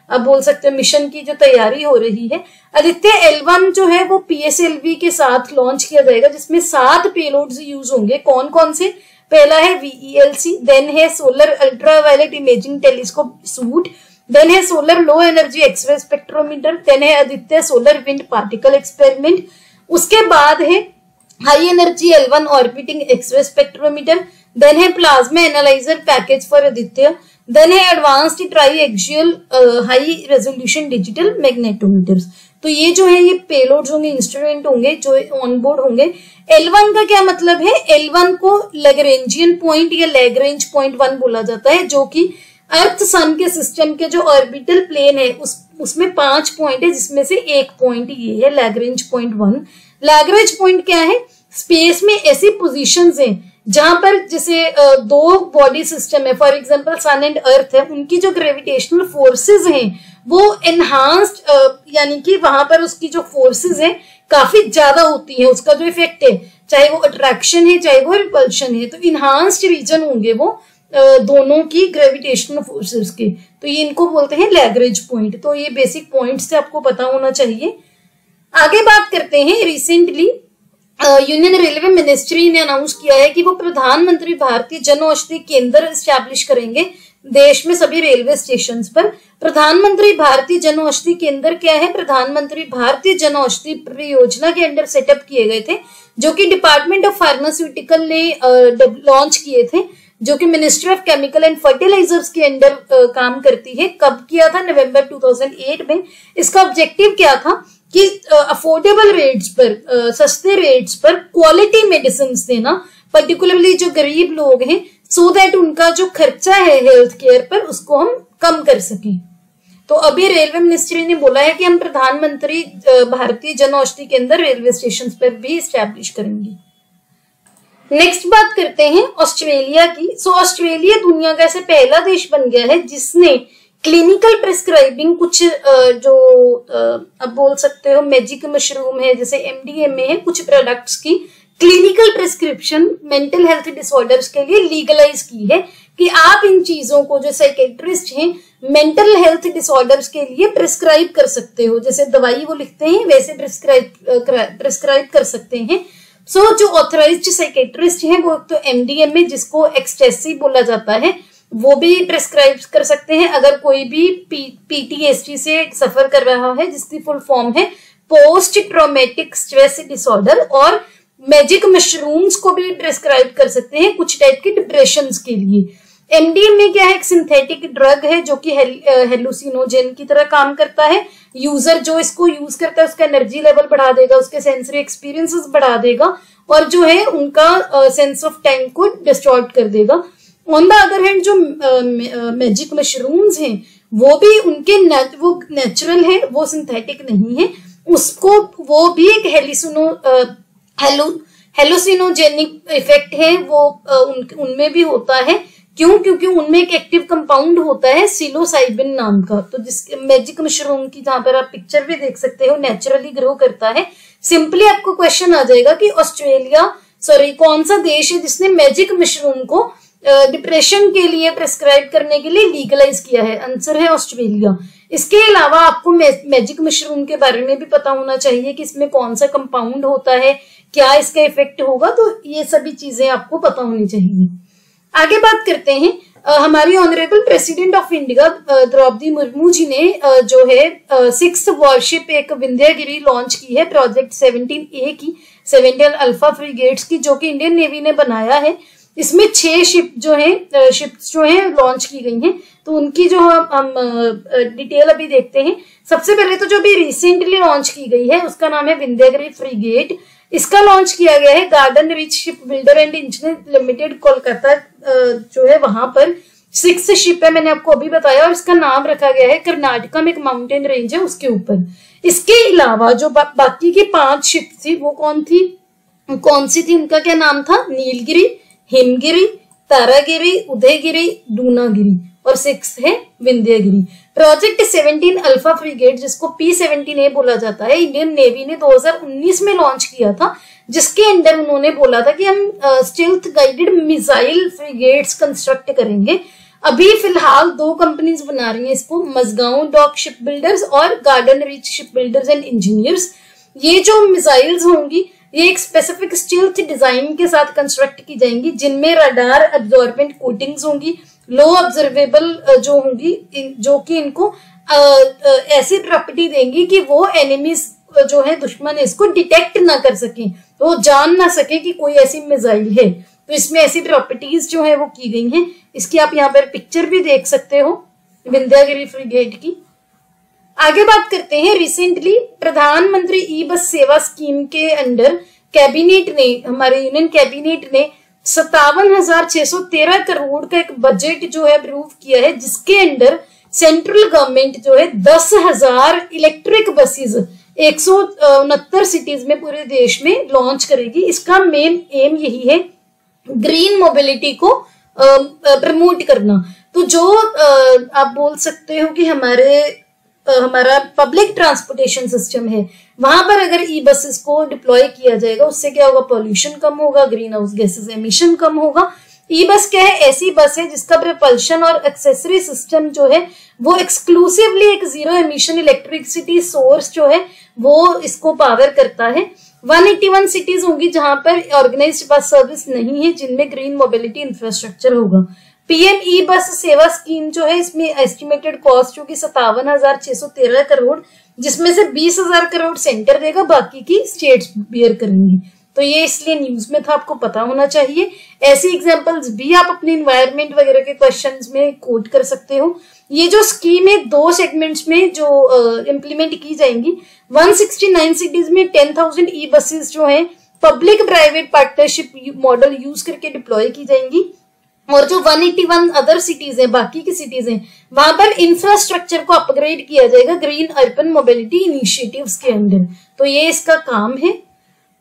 आप बोल सकते हो मिशन की जो तैयारी हो रही है। आदित्य L1 जो है वो PSLV के साथ लॉन्च किया जाएगा, जिसमें 7 पेलोड्स यूज होंगे। कौन कौन से, पहला है VELC, देन है solar ultraviolet imaging telescope suit, then है solar low energy x ray spectrometer, then है Aditya solar wind particle experiment, उसके बाद है high energy L1 orbiting x ray spectrometer, then है plasma analyser package for Aditya, then है advanced triaxial high resolution digital magnetometers. तो ये जो है ये पेलोड्स होंगे, इंस्ट्रूमेंट होंगे जो ऑनबोर्ड होंगे। L1 का क्या मतलब है, L1 को लैग्रेंजियन पॉइंट या लैग्रेंज पॉइंट 1 बोला जाता है, जो कि अर्थ सन के सिस्टम के जो ऑर्बिटल प्लेन है उसमें 5 पॉइंट है, जिसमें से एक पॉइंट ये है लैग्रेंज पॉइंट 1। लैग्रेंज पॉइंट क्या है? स्पेस में ऐसी पोजीशंस हैं जहां पर जैसे दो बॉडी सिस्टम है, for example sun and earth है, उनकी जो ग्रेविटेशनल फोर्सेस हैं वो एनहांस्ड, यानी कि वहां पर उसकी जो फोर्सेस हैं काफी ज्यादा होती है, उसका जो इफेक्ट है चाहे वो अट्रैक्शन है चाहे वो रिपल्शन है, तो इनहांस्ड रीजन होंगे वो दोनों की ग्रेविटेशनल फोर्सेस के, तो ये इनको बोलते हैं लैग्रेंज पॉइंट। तो ये बेसिक पॉइंट्स से आपको पता होना चाहिए। आगे बात करते हैं, रिसेंटली यूनियन रेलवे मिनिस्ट्री ने अनाउंस किया है कि वो प्रधानमंत्री भारतीय जन औषधि केंद्र स्टैब्लिश करेंगे देश में सभी रेलवे स्टेशन पर। प्रधानमंत्री भारतीय जन औषधि केंद्र क्या है? प्रधानमंत्री भारतीय जन औषधि परियोजना के अंडर सेटअप किए गए थे, जो कि डिपार्टमेंट ऑफ फार्मास्यूटिकल ने लॉन्च किए थे, जो कि ministry of chemical and fertilizers के अंडर काम करती है। कब किया था? नवंबर 2008 में। इसका ऑब्जेक्टिव क्या था कि अफोर्डेबल रेट्स पर, सस्ते रेट्स पर क्वालिटी मेडिसिन देना, पर्टिकुलरली जो गरीब लोग हैं, सो दैट उनका जो खर्चा है हेल्थ केयर पर उसको हम कम कर सकें। तो अभी रेलवे मिनिस्ट्री ने बोला है कि हम प्रधानमंत्री भारतीय जन औषधि केंद्र रेलवे स्टेशन पर भी स्टैब्लिश करेंगे। नेक्स्ट बात करते हैं ऑस्ट्रेलिया की। ऑस्ट्रेलिया दुनिया का ऐसे पहला देश बन गया है जिसने क्लिनिकल प्रिस्क्राइबिंग कुछ जो अब बोल सकते हो मैजिक मशरूम है, जैसे एमडीएमए है, कुछ प्रोडक्ट्स की clinical prescription mental health disorders के लिए लीगलाइज की है कि आप इन चीजों को जो साइकेट्रिस्ट हैं मेंटल हेल्थ डिसऑर्डर्स के लिए प्रिस्क्राइब कर सकते हो, जैसे दवाई वो लिखते हैं वैसे प्रिस्क्राइब कर सकते हैं। जो ऑथराइज्ड साइकेट्रिस्ट हैं वो तो एमडीएमए, जिसको एक्सटेसी बोला जाता है, वो भी प्रिस्क्राइब कर सकते हैं। अगर कोई भी पीटीएसडी से सफर कर रहा है, जिसकी फुल फॉर्म है पोस्ट ट्रॉमेटिक स्ट्रेस डिसऑर्डर, और मैजिक मशरूम्स को भी प्रिस्क्राइब कर सकते हैं कुछ टाइप के डिप्रेशन के लिए। एमडीएमए क्या है? एक सिंथेटिक ड्रग है जो कि हेलुसिनोजेन की तरह काम करता है। यूजर जो इसको यूज करता है उसका एनर्जी लेवल बढ़ा देगा, उसके सेंसरी एक्सपीरियंसेस बढ़ा देगा, और जो है उनका सेंस ऑफ टाइम को डिस्टॉर्ट कर देगा। ऑन द अदर हैंड जो मैजिक मशरूम्स हैं वो भी उनके वो नेचुरल है, वो सिंथेटिक नहीं है, उसको वो भी एक हेलुसिनोजेनिक इफेक्ट है वो उनमें भी होता है। क्यों? क्योंकि उनमें एक एक्टिव कंपाउंड होता है सिलोसाइबिन नाम का। तो जिस मैजिक मशरूम की जहां पर आप पिक्चर भी देख सकते हो नेचुरली ग्रो करता है। सिंपली आपको क्वेश्चन आ जाएगा कि कौन सा देश है जिसने मैजिक मशरूम को डिप्रेशन के लिए प्रिस्क्राइब करने के लिए लीगलाइज किया है? आंसर है ऑस्ट्रेलिया। इसके अलावा आपको मैजिक मशरूम के बारे में भी पता होना चाहिए कि इसमें कौन सा कंपाउंड होता है, क्या इसका इफेक्ट होगा, तो ये सभी चीजें आपको पता होनी चाहिए। आगे बात करते हैं, हमारी honourable president of India Draupadi Murmu ji ने जो है 6th वॉरशिप एक विंध्यगिरी लॉन्च की है, प्रोजेक्ट 17A की, 17 अल्फा फ्रिगेट्स की, जो कि इंडियन नेवी ने बनाया है। इसमें 6 शिप्स जो है लॉन्च की गई हैं। तो उनकी जो हम डिटेल अभी देखते हैं। सबसे पहले तो जो भी रिसेंटली लॉन्च की गई है उसका नाम है विंध्यगिरी फ्रिगेट। इसका लॉन्च किया गया है garden rich ship builder and engineer limited Kolkata जो है वहां पर 6 शिप है, मैंने आपको अभी बताया, और इसका नाम रखा गया है कर्नाटका में एक माउंटेन रेंज है उसके ऊपर। इसके अलावा जो बाकी की 5 शिप थी वो कौन सी थी, उनका क्या नाम था? नीलगिरी, हिमगिरी, तारागिरी, उदयगिरी, दूनागिरी, और 6 है विंध्यगिरी। प्रोजेक्ट 17 अल्फा फ्रिगेट, जिसको P-17A बोला जाता है, इंडियन नेवी ने 2019 में लॉन्च किया था, जिसके अंदर उन्होंने बोला था कि हम stealth guided missile frigates construct करेंगे। अभी फिलहाल 2 कंपनीज बना रही हैं इसको, मजगांव डॉक शिप बिल्डर्स और garden rich ship builders and engineers. ये जो मिसाइल्स होंगी ये एक स्पेसिफिक स्टील्थ डिजाइन के साथ कंस्ट्रक्ट की जाएंगी, जिनमें रडार एब्जॉर्बेंट कोटिंग्स होंगी, लो ऑब्जर्वेबल जो होंगी, जो कि इनको ऐसी प्रॉपर्टी देंगी कि वो एनिमीज जो है दुश्मन है इसको डिटेक्ट ना कर सके, तो वो जान ना सके कि कोई ऐसी मिसाइल है। तो इसमें ऐसी प्रॉपर्टीज जो है वो की गई हैं। इसकी आप यहाँ पर पिक्चर भी देख सकते हो विंध्यगिरी फ्रिगेट की। आगे बात करते हैं, रिसेंटली प्रधानमंत्री ई बस सेवा स्कीम के अंडर कैबिनेट ने, हमारे यूनियन कैबिनेट ने 57,613 करोड़ का एक बजट जो है अप्रूव किया है, जिसके अंडर सेंट्रल गवर्नमेंट जो है 10,000 इलेक्ट्रिक बसेस 169 सिटीज में पूरे देश में लॉन्च करेगी। इसका मेन एम यही है ग्रीन मोबिलिटी को प्रमोट करना। तो जो आप बोल सकते हो कि हमारा पब्लिक ट्रांसपोर्टेशन सिस्टम है, वहां पर अगर ई बसेस को डिप्लॉय किया जाएगा, उससे क्या होगा, पॉल्यूशन कम होगा, ग्रीन हाउस गैसेस एमिशन कम होगा। ई बस क्या है, ऐसी बस है जिसका प्रपल्शन और एक्सेसरी सिस्टम जो है वो एक्सक्लूसिवली एक जीरो एमिशन इलेक्ट्रिसिटी सोर्स जो है वो इसको पावर करता है। 181 सिटीज होंगी जहां पर ऑर्गेनाइज्ड बस सर्विस नहीं है, जिनमें ग्रीन मोबिलिटी इंफ्रास्ट्रक्चर होगा। पीएम ई बस सेवा स्कीम जो है, इसमें एस्टिमेटेड कॉस्ट होगी 57,613 करोड़, जिसमें से 20,000 करोड़ सेंटर देगा, बाकी की स्टेट्स बियर करेंगी। तो ये इसलिए न्यूज में था, आपको पता होना चाहिए। ऐसी एग्जांपल्स भी आप अपने इन्वायरमेंट वगैरह के क्वेश्चंस में कोट कर सकते हो। ये जो स्कीम है 2 सेगमेंट्स में जो इम्प्लीमेंट की जाएंगी। 169 सिटीज में 10,000 ई बसेस जो है public private partnership model use करके डिप्लॉय की जाएंगी, और जो 181 अदर सिटीज हैं, बाकी की सिटीज हैं, वहां पर इंफ्रास्ट्रक्चर को अपग्रेड किया जाएगा ग्रीन अर्बन मोबिलिटी इनिशिएटिव्स के अंडर। तो ये इसका काम है।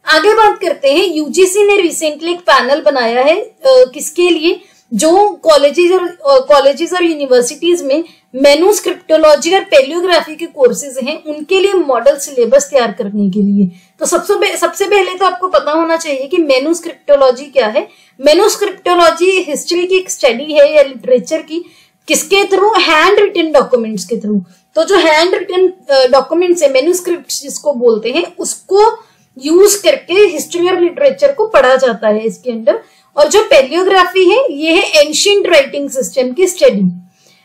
आगे बात करते हैं, यूजीसी ने रिसेंटली एक पैनल बनाया है किसके लिए, जो कॉलेजेस और यूनिवर्सिटीज में मैन्युस्क्रिप्टोलॉजी और पैलियोग्राफी के कोर्सेज हैं, उनके लिए मॉडल सिलेबस तैयार करने के लिए। तो सबसे पहले तो आपको पता होना चाहिए कि मैन्युस्क्रिप्टोलॉजी क्या है। मैन्युस्क्रिप्टोलॉजी हिस्ट्री की एक स्टडी है या लिटरेचर की, किसके थ्रू, हैंड रिटन डॉक्यूमेंट्स के थ्रू। तो जो हैंड रिटन डॉक्यूमेंट्स है, मैन्युस्क्रिप्ट जिसको बोलते हैं, उसको यूज करके हिस्ट्री और लिटरेचर को पढ़ा जाता है इसके अंदर। और जो पैलियोग्राफी है, ये है एंशिएंट राइटिंग सिस्टम की स्टडी।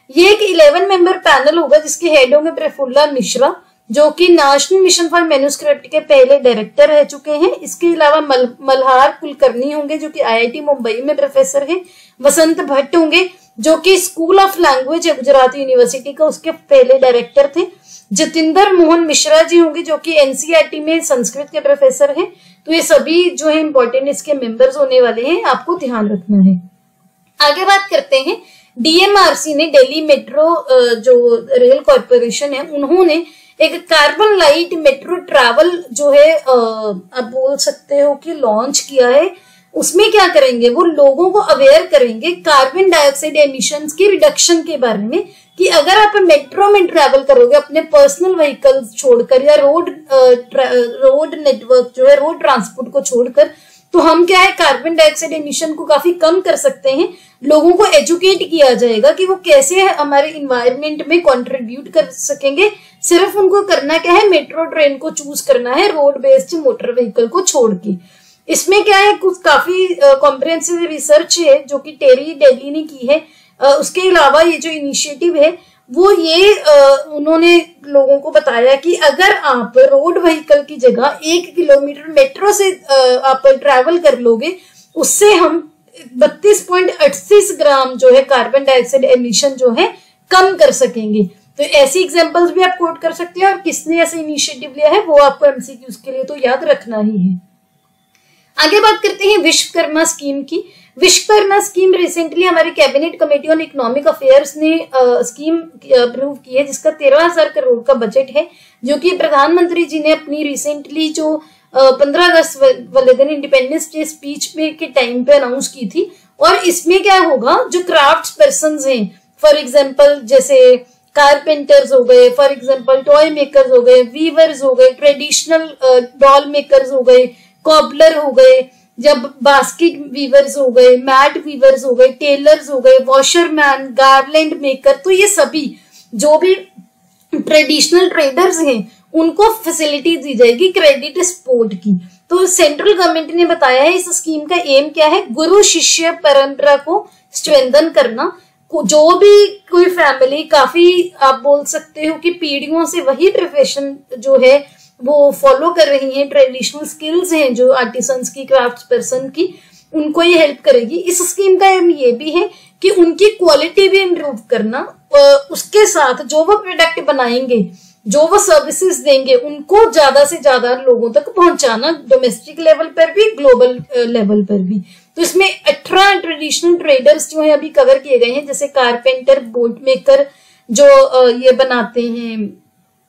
ये एक 11 मेंबर पैनल होगा जिसके हेड होंगे प्रफुल्ला मिश्रा, जो कि नेशनल मिशन फॉर मैन्युस्क्रिप्ट के पहले डायरेक्टर रह चुके हैं। इसके अलावा मल्हार कुलकर्णी होंगे जो कि आईआईटी मुंबई में प्रोफेसर है। वसंत भट्ट होंगे जो कि स्कूल ऑफ लैंग्वेज है गुजरात यूनिवर्सिटी का, उसके पहले डायरेक्टर थे। जतिंदर मोहन मिश्रा जी होंगे जो कि एनसीईआरटी में संस्कृत के प्रोफेसर हैं। तो ये सभी जो है इंपॉर्टेंट इसके मेंबर्स होने वाले हैं, आपको ध्यान रखना है। आगे बात करते हैं, डीएमआरसी ने, दिल्ली मेट्रो जो रेल कॉर्पोरेशन है, उन्होंने एक कार्बन लाइट मेट्रो ट्रैवल जो है आप बोल सकते हो कि लॉन्च किया है। उसमें क्या करेंगे, वो लोगों को अवेयर करेंगे कार्बन डाइऑक्साइड एमिशंस की रिडक्शन के बारे में, कि अगर आप मेट्रो में ट्रैवल करोगे अपने पर्सनल व्हीकल्स छोड़कर या रोड नेटवर्क जो है रोड ट्रांसपोर्ट को छोड़कर, तो हम क्या है कार्बन डाइऑक्साइड एमिशन को काफी कम कर सकते हैं। लोगों को एजुकेट किया जाएगा कि वो कैसे हमारे इन्वायरमेंट में कंट्रीब्यूट कर सकेंगे। सिर्फ उनको करना क्या है, मेट्रो ट्रेन को चूज करना है रोड बेस्ड मोटर व्हीकल को छोड़ के। इसमें क्या है, कुछ काफी कॉम्प्रिहेंसिव रिसर्च है जो कि टेरी दिल्ली ने की है। उसके अलावा ये जो इनिशिएटिव है वो ये उन्होंने लोगों को बताया कि अगर आप रोड व्हीकल की जगह 1 किलोमीटर मेट्रो से आप ट्रैवल कर लोगे, उससे हम 32.38 ग्राम जो है कार्बन डाइऑक्साइड एमिशन जो है कम कर सकेंगे। तो ऐसी एग्जांपल्स भी आप कोट कर सकते हैं, और किसने ऐसे इनिशिएटिव लिया है वो आपको एमसीक्यूज के लिए तो याद रखना ही है। आगे बात करते हैं विश्वकर्मा स्कीम की। विश्वकर्मा स्कीम रिसेंटली हमारी cabinet committee on economic affairs ने स्कीम अप्रूव की है, जिसका 13,000 करोड़ का बजट है, जो कि प्रधानमंत्री जी ने अपनी रिसेंटली जो 15 अगस्त वाले दिन इंडिपेंडेंस डे स्पीच में के टाइम पे अनाउंस की थी। और इसमें क्या होगा, जो क्राफ्ट्स पर्संस हैं, फॉर एग्जांपल जैसे कारपेंटर्स हो गए, फॉर एग्जांपल टॉय मेकर्स हो गए, वीवर्स हो गए, ट्रेडिशनल डॉल मेकर्स हो गए, कॉबलर हो गए, जब बास्केट वीवर्स हो गए, मैट वीवर्स हो गए, टेलर्स हो गए, वॉशरमैन, गार्लैंड मेकर, तो ये सभी जो भी ट्रेडिशनल ट्रेडर्स हैं उनको फैसिलिटी दी जाएगी क्रेडिट सपोर्ट की। तो सेंट्रल गवर्नमेंट ने बताया है इस स्कीम का एम क्या है, गुरु शिष्य परंपरा को स्ट्रेंथन करना। जो भी कोई फैमिली काफी आप बोल सकते हो कि पीढ़ियों से वही प्रोफेशन जो है वो फॉलो कर रही हैं, ट्रेडिशनल स्किल्स हैं जो आर्टिसंस की, क्राफ्ट्स पर्सन की, उनको ये हेल्प करेगी। इस स्कीम का एम ये भी है कि उनकी क्वालिटी भी इम्प्रूव करना, उसके साथ जो वो प्रोडक्ट बनाएंगे जो वो सर्विसेज देंगे उनको ज्यादा से ज्यादा लोगों तक पहुंचाना, डोमेस्टिक लेवल पर भी, ग्लोबल लेवल पर भी। तो इसमें 18 ट्रेडिशनल ट्रेडर्स जो है अभी कवर किए गए हैं, जैसे कारपेंटर, बोट मेकर, जो ये बनाते हैं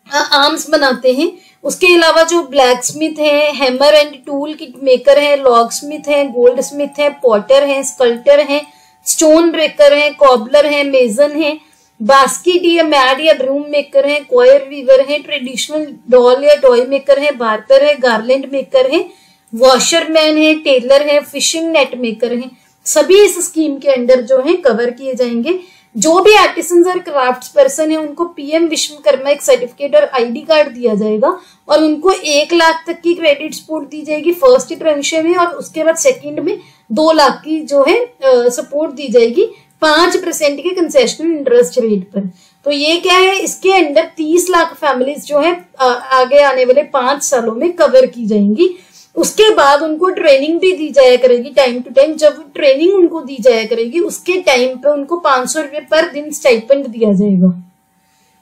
आर्म्स बनाते हैं, उसके अलावा जो ब्लैक स्मिथ है, hammer and tool kit maker है, लॉग स्मिथ है, गोल्ड स्मिथ है, पॉटर है, स्कल्टर है, स्टोन ब्रेकर है, कॉबलर है, मेजन है, बास्केट या मैड या ब्रूम मेकर है, क्वायर वीवर है, ट्रेडिशनल डॉल या टॉय मेकर है, बार्बर है, गार्लैंड मेकर है, वॉशरमैन है, टेलर है, फिशिंग नेट मेकर है। सभी इस स्कीम के अंडर जो है कवर किए जाएंगे। जो भी आर्टिसंस और क्राफ्ट्स पर्सन है उनको पीएम विश्वकर्मा एक सर्टिफिकेट और आईडी कार्ड दिया जाएगा और उनको 1 लाख तक की क्रेडिट सपोर्ट दी जाएगी फर्स्ट ट्रांचे में, और उसके बाद सेकंड में 2 लाख की जो है सपोर्ट दी जाएगी 5% के कंसेशनल इंटरेस्ट रेट पर। तो ये क्या है, इसके अंडर 30 लाख फैमिलीज जो है आगे आने वाले 5 सालों में कवर की जाएंगी। उसके बाद उनको ट्रेनिंग भी दी जाया करेगी टाइम टू टाइम। जब ट्रेनिंग उनको दी जाया करेगी उसके टाइम पे उनको 500 रुपए पर दिन स्टाइपेंड दिया जाएगा।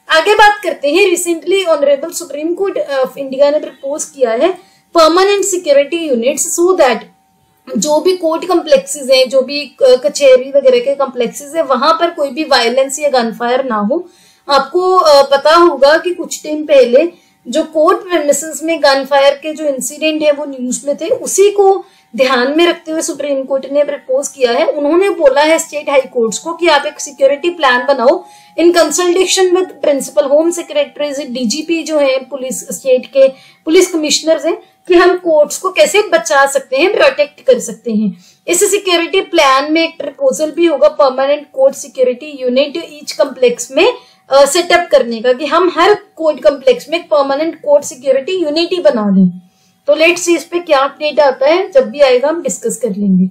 आगे बात करते हैं, recently honourable supreme court of India ने प्रपोज किया है permanent security units, so that जो भी कोर्ट कम्प्लेक्सेस हैं, जो भी कचहरी वगैरह के कम्प्लेक्सेस है, वहां पर कोई भी वायलेंस या गनफायर ना हो। आपको पता होगा कि कुछ टाइम पहले जो कोर्ट प्रेमिसेस में गन फायर के जो इंसिडेंट है वो न्यूज में थे, उसी को ध्यान में रखते हुए सुप्रीम कोर्ट ने प्रपोज किया है। उन्होंने बोला है स्टेट हाई कोर्ट्स को कि आप एक सिक्योरिटी प्लान बनाओ in consultation with principal home secretaries, DGP जो है पुलिस, स्टेट के पुलिस कमिश्नर्स हैं, कि हम कोर्ट्स को कैसे बचा सकते हैं, प्रोटेक्ट कर सकते हैं। इस सिक्योरिटी प्लान में एक प्रपोजल भी होगा permanent court security unit each complex में सेटअप करने का, कि हम हर कोर्ट कम्प्लेक्स में एक परमानेंट कोर्ट सिक्योरिटी यूनिट ही बना लें। तो लेट्स सी इस पे क्या अपडेट आता है, जब भी आएगा हम डिस्कस कर लेंगे।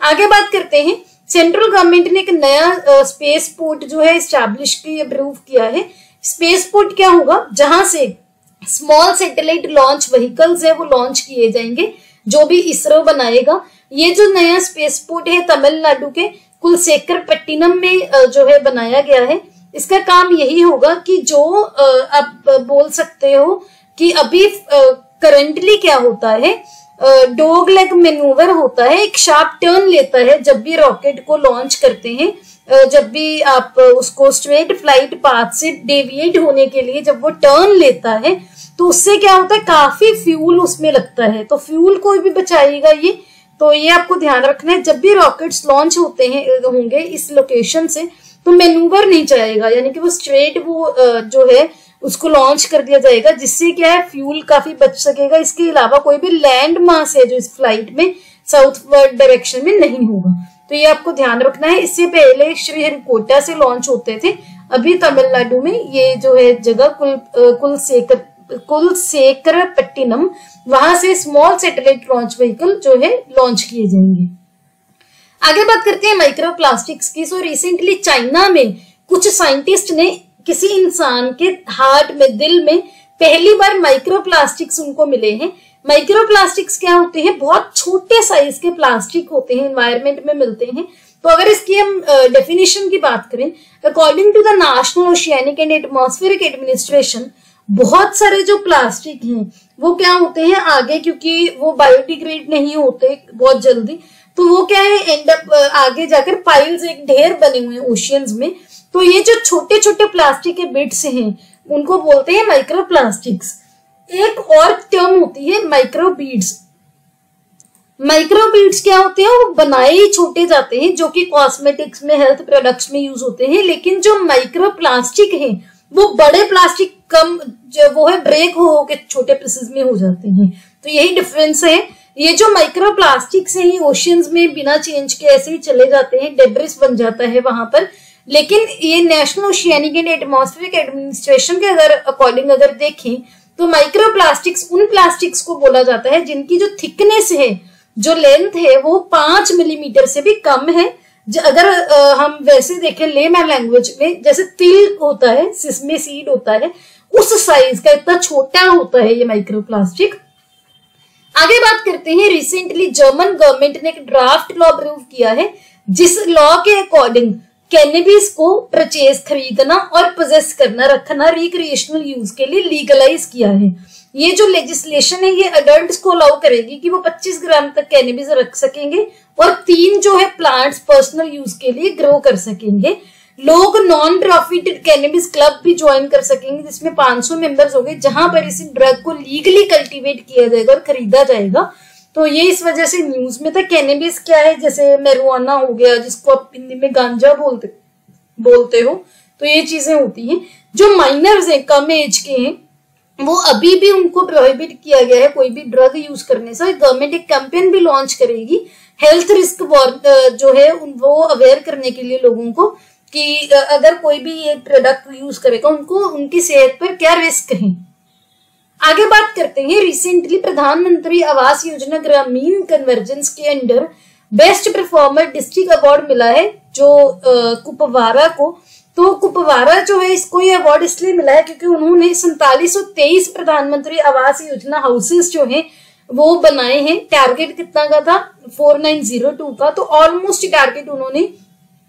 आगे बात करते हैं, सेंट्रल गवर्नमेंट ने एक नया स्पेस पोर्ट जो है स्टैब्लिश की अप्रूव किया है। स्पेस पोर्ट क्या होगा, जहां से स्मॉल सैटेलाइट लॉन्च व्हीकल्स है वो लॉन्च किए जाएंगे, जो भी इसरो बनाएगा। ये जो नया स्पेस पोर्ट है तमिलनाडु के कुलसेकरपट्टिनम में जो है बनाया गया है। इसका काम यही होगा कि जो आप बोल सकते हो कि अभी करंटली क्या होता है, डॉग लेग मैन्यूवर होता है, एक शार्प टर्न लेता है जब भी रॉकेट को लॉन्च करते हैं। जब भी आप उसको स्ट्रेट फ्लाइट पाथ से डेविएट होने के लिए जब वो टर्न लेता है तो उससे क्या होता है, काफी फ्यूल उसमें लगता है, तो फ्यूल कोई भी बचाएगा ये। तो ये आपको ध्यान रखना है, जब भी रॉकेट्स लॉन्च होते हैं होंगे इस लोकेशन से तो मैन्यूवर नहीं जाएगा, यानी कि वो स्ट्रेट वो जो है उसको लॉन्च कर दिया जाएगा, जिससे क्या है फ्यूल काफी बच सकेगा। इसके अलावा कोई भी लैंड मास है जो इस फ्लाइट में साउथवर्ड डायरेक्शन में नहीं होगा, तो ये आपको ध्यान रखना है। इससे पहले श्रीहरिकोटा से लॉन्च होते थे, अभी तमिलनाडु में ये जो है जगह कुलसेकरपट्टिनम, वहां से स्मॉल सैटेलाइट लॉन्च व्हीकल जो है लॉन्च किए जाएंगे। आगे बात करते हैं माइक्रो प्लास्टिक्स की। सो रिसेंटली चाइना में कुछ साइंटिस्ट ने किसी इंसान के हार्ट में, दिल में पहली बार माइक्रो प्लास्टिक्स उनको मिले हैं। माइक्रो प्लास्टिक्स क्या होते हैं, बहुत छोटे साइज के प्लास्टिक होते हैं, एनवायरमेंट में मिलते हैं। तो अगर इसकी हम डेफिनेशन की बात करें, according to the national oceanic and atmospheric administration, बहुत सारे जो प्लास्टिक हैं वो क्या होते हैं आगे, क्योंकि वो बायोडिग्रेड नहीं होते बहुत जल्दी, तो वो क्या है एंड अप आगे जाकर पाइल्स, एक ढेर बने हुए हैं ओशियंस में। तो ये जो छोटे छोटे प्लास्टिक के बिट्स हैं उनको बोलते हैं माइक्रो प्लास्टिक्स। एक और टर्म होती है माइक्रो बीड्स। माइक्रो बीड्स क्या होते हैं, वो बनाए ही छोटे जाते हैं, जो कि कॉस्मेटिक्स में, हेल्थ प्रोडक्ट्स में यूज होते हैं। लेकिन जो माइक्रो प्लास्टिक है वो बड़े प्लास्टिक कम जो वो है ब्रेक हो के छोटे पीसेस में हो जाते हैं। तो यही डिफरेंस है। ये जो माइक्रो प्लास्टिक्स हैं ये ओशियंस में बिना चेंज के ऐसे ही चले जाते हैं, डेब्रिस बन जाता है वहां पर। लेकिन ये national oceanic and atmospheric administration के अकॉर्डिंग अगर देखें तो माइक्रो प्लास्टिक्स उन प्लास्टिक्स को बोला जाता है जिनकी जो थिकनेस है, जो लेंथ है वो 5 मिलीमीटर से भी कम है। अगर हम वैसे देखें लेमैन लैंग्वेज में, जैसे तिल होता है, सिसमे सीड होता है, उस साइज का इतना छोटा होता है ये माइक्रो प्लास्टिक। आगे बात करते हैं, रिसेंटली जर्मन गवर्नमेंट ने एक ड्राफ्ट लॉ अप्रूव किया है, जिस लॉ के अकॉर्डिंग कैनबिस को परचेज, खरीदना और पोजेस करना, रखना रिक्रिएशनल यूज के लिए लीगलाइज किया है। ये जो लेजिस्लेशन है ये अडल्ट्स को अलाउ करेगी कि वो 25 ग्राम तक कैनबिस रख सकेंगे और 3 जो है प्लांट्स पर्सनल यूज के लिए ग्रो कर सकेंगे। लोग नॉन प्रॉफिट कैनबिस क्लब भी ज्वाइन कर सकेंगे जिसमें 500 मेंबर्स होंगे, जहां पर इसी ड्रग को लीगली कल्टीवेट किया जाएगा और खरीदा जाएगा। तो ये इस वजह से न्यूज में था। कैनबिस क्या है, जैसे मैरिजुआना हो गया जिसको आप हिंदी में गांजा बोलते हो, तो ये चीजें होती हैं। जो माइनर्स हैं, कम एज के हैं, वो अभी भी उनको प्रोहिबिट किया गया है कोई भी ड्रग यूज करने से। गवर्नमेंट एक कैंपेन भी लॉन्च करेगी हेल्थ रिस्क जो है वो अवेयर करने के लिए लोगों को कि अगर कोई भी ये प्रोडक्ट यूज करेगा उनको उनकी सेहत पर क्या रिस्क है। आगे बात करते हैं, रिसेंटली प्रधानमंत्री आवास योजना ग्रामीण कन्वर्जेंस के under best performer district award मिला है जो कुपवारा को। तो कुपवारा जो है इसको ये अवार्ड इसलिए मिला है क्योंकि उन्होंने 4723 प्रधानमंत्री आवास योजना हाउसेस जो है वो बनाए हैं। टारगेट कितना का था, 4902 का, तो ऑलमोस्ट टारगेट उन्होंने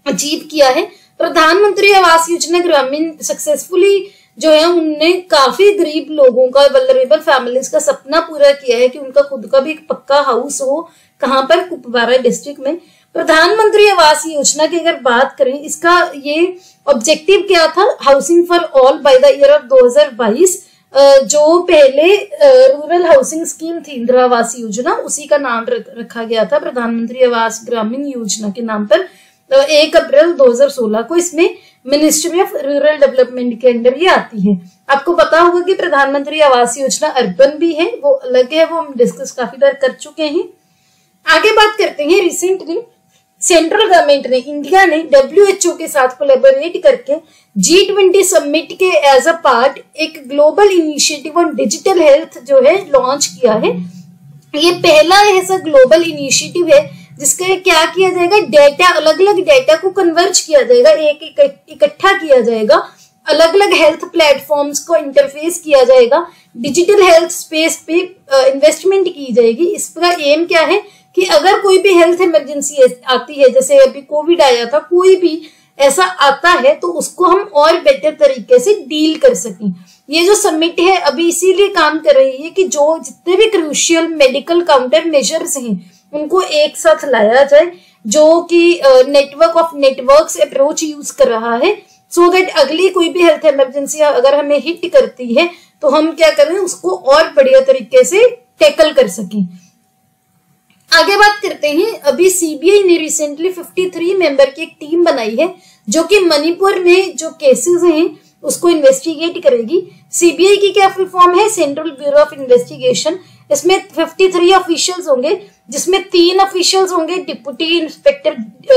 अचीव किया है। प्रधानमंत्री आवास योजना ग्रामीण सक्सेसफुली जो है उनने काफी गरीब लोगों का, वल्नरेबल फैमिलीज का सपना पूरा किया है कि उनका खुद का भी एक पक्का हाउस हो। कहां पर, कुपवारा डिस्ट्रिक्ट में। प्रधानमंत्री आवास योजना की अगर बात करें, इसका ये ऑब्जेक्टिव क्या था, housing for all by the year of 2022। जो पहले रूरल हाउसिंग स्कीम थी इंदिरा आवास योजना, उसी का नाम रखा गया था प्रधानमंत्री आवास ग्रामीण योजना के नाम पर। 1 अप्रैल 2016 को इसमें मिनिस्ट्री ऑफ रूरल डेवलपमेंट के अंडर ये आती है। आपको पता होगा कि प्रधानमंत्री आवास योजना अर्बन भी है, वो अलग है, वो हम डिस्कस काफी बार कर चुके हैं। आगे बात करते हैं, रिसेंटली सेंट्रल गवर्नमेंट ने, इंडिया ने WHO के साथ कोलैबोरेट करके G20 समिट के एज अ पार्ट एक global initiative on digital health जो है लॉन्च किया है। ये पहला ऐसा ग्लोबल इनिशिएटिव है जिसका क्या किया जाएगा, डेटा, अलग अलग डेटा को कन्वर्ज किया जाएगा, एक इकट्ठा किया जाएगा, अलग अलग हेल्थ प्लेटफॉर्म्स को इंटरफेस किया जाएगा, डिजिटल हेल्थ स्पेस पे इन्वेस्टमेंट की जाएगी। इसका एम क्या है कि अगर कोई भी हेल्थ इमरजेंसी आती है, जैसे अभी कोविड आया था, कोई भी ऐसा आता है तो उसको हम और बेटर तरीके से डील कर सकें। ये जो समिट है अभी इसीलिए काम कर रही है कि जो जितने भी क्रूशियल मेडिकल काउंटर मेजर्स हैं उनको एक साथ लाया जाए, जो कि network of networks approach use कर रहा है, सो दैट अगली कोई भी हेल्थ इमरजेंसी अगर हमें हिट करती है तो हम क्या करें, उसको और बढ़िया तरीके से टैकल कर सकें। आगे बात करते हैं, अभी सीबीआई ने रिसेंटली 53 मेंबर की एक टीम बनाई है जो कि मणिपुर में जो केसेस हैं उसको इन्वेस्टिगेट करेगी। सीबीआई की क्या फुल फॉर्म है, सेंट्रल ब्यूरो ऑफ इन्वेस्टिगेशन। इसमें 53 ऑफिशियल्स होंगे जिसमें 3 ऑफिशियल्स होंगे डिप्टी इंस्पेक्टर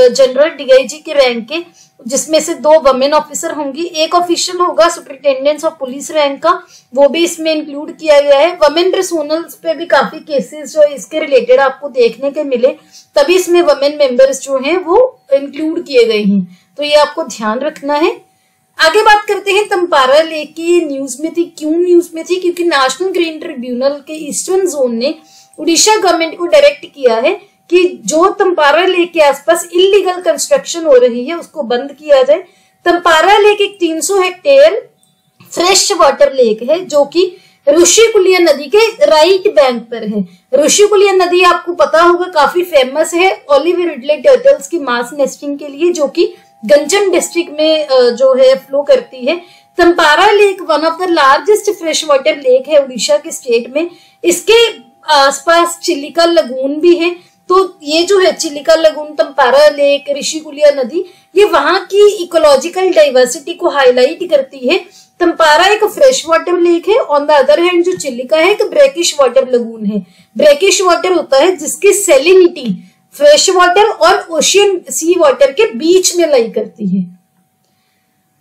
जनरल डीआईजी के रैंक के, जिसमें से 2 वुमेन ऑफिसर होंगी। एक ऑफिशियल होगा सुपरिटेंडेंट ऑफ पुलिस रैंक का, वो भी इसमें इंक्लूड किया गया है। वुमेन पर्सोनल्स पे भी काफी केसेस जो इसके रिलेटेड आपको देखने के मिले, तभी इसमें वुमेन मेंबर्स जो हैं वो इंक्लूड किए गए हैं, तो ये आपको ध्यान रखना है। आगे बात करते हैं, तंपारा लेक की न्यूज में थी। क्यों न्यूज में थी, क्योंकि नेशनल ग्रीन ट्रिब्यूनल के ईस्टर्न जोन ने उड़ीसा गवर्नमेंट को डायरेक्ट किया है कि जो तंपारा लेक के आसपास इलीगल कंस्ट्रक्शन हो रही है उसको बंद किया जाए। तंपारा लेक एक 300 हेक्टेयर फ्रेश वाटर लेक है जो कि ऋषिकुलिया नदी के राइट बैंक पर है। ऋषिकुलिया नदी आपको पता होगा काफी फेमस है ऑलिव रिडले टर्टल्स की मास नेस्टिंग के लिए, जो कि गंजम डिस्ट्रिक्ट में जो है फ्लो करती है। Tampara lake one of the largest fresh water lake है उड़ीसा के स्टेट में। इसके आसपास चिलिका लगून भी है। तो ये जो है चिलिका लगून, तंपारा लेक, ऋषिकुलिया नदी, ये वहां की इकोलॉजिकल डाइवर्सिटी को हाईलाइट करती है। तंपारा एक फ्रेश वाटर लेक है, ऑन द अदर हैंड जो चिलिका है एक ब्रेकिश वाटर लगून है। ब्रेकिश वाटर होता है जिसकी सैलिनिटी फ्रेश वाटर और ओशियन सी वाटर के बीच में लाई करती है।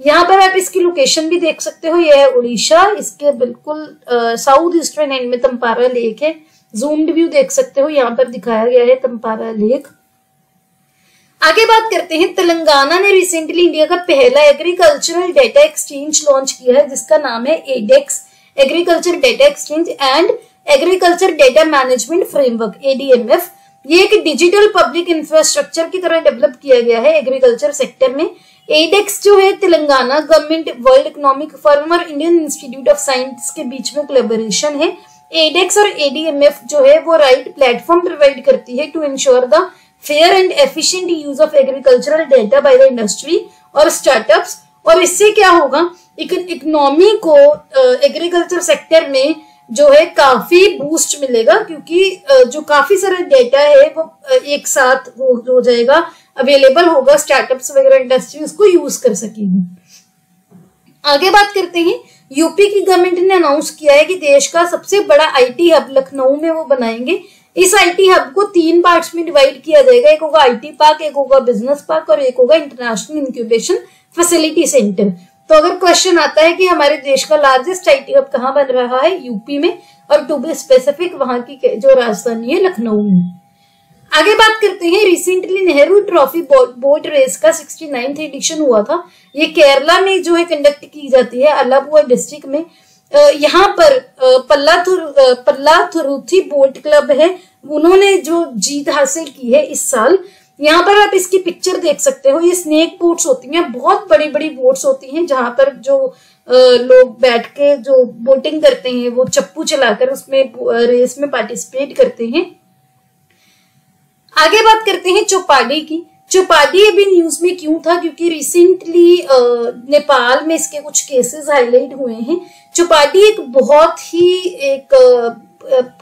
यहाँ पर आप इसकी लोकेशन भी देख सकते हो, यह है उड़ीसा, इसके बिल्कुल साउथ ईस्टर्न एंड में तंपारा लेक है। जूम्ड व्यू देख सकते हो, यहाँ पर दिखाया गया है तंपारा लेक। आगे बात करते हैं, तेलंगाना ने रिसेंटली इंडिया का पहला एग्रीकल्चरल डेटा एक्सचेंज लॉन्च किया है जिसका नाम है ADEX, agriculture data exchange and agriculture data management framework, ADMF। ये एक डिजिटल पब्लिक इंफ्रास्ट्रक्चर की तरह डेवलप किया गया है एग्रीकल्चर सेक्टर में। एडेक्स जो है Telangana government, world economic forum और इंडियन इंस्टीट्यूट ऑफ साइंस के बीच में कोलैबोरेशन है। एडेक्स और एडीएमएफ जो है वो राइट प्लेटफॉर्म प्रोवाइड करती है to ensure the fair and efficient use of agricultural data by the industry और स्टार्टअप्स। और इससे क्या होगा, इकोनॉमी को एग्रीकल्चर सेक्टर में जो है काफी बूस्ट मिलेगा, क्योंकि जो काफी सारा डेटा है वो एक साथ हो जाएगा, अवेलेबल होगा, स्टार्टअप्स वगैरह इंडस्ट्री उसको यूज कर सकेगी। आगे बात करते हैं, यूपी की गवर्नमेंट ने अनाउंस किया है कि देश का सबसे बड़ा आईटी हब लखनऊ में वो बनाएंगे। इस आईटी हब को 3 पार्ट्स में डिवाइड किया जाएगा, एक होगा आईटी पार्क, एक होगा बिजनेस पार्क और एक होगा इंटरनेशनल इंक्यूबेशन फैसिलिटी सेंटर। तो अगर क्वेश्चन आता है कि हमारे देश का लार्जेस्ट आईटी हब कहाँ बन रहा है, यूपी में, और टू बी स्पेसिफिक वहां की जो राजधानी है लखनऊ में। आगे बात करते हैं, recently Nehru trophy boat race का 69th एडिशन हुआ था। ये केरला में जो है कंडक्ट की जाती है, अलापुआ डिस्ट्रिक्ट में। यहाँ पर पल्लाथुरुथी बोट क्लब है, उन्होंने जो जीत हासिल की है इस साल। यहाँ पर आप इसकी पिक्चर देख सकते हो, ये स्नेक बोट्स होती हैं, बहुत बड़ी बड़ी बोट्स होती हैं, जहां पर जो लोग बैठ के जो बोटिंग करते हैं वो चप्पू चलाकर उसमें रेस में पार्टिसिपेट करते हैं। आगे बात करते हैं चौपाटी की। चौपाटी अभी न्यूज में क्यों था, क्योंकि रिसेंटली नेपाल में इसके कुछ केसेस हाईलाइट हुए हैं। चौपाटी एक बहुत ही एक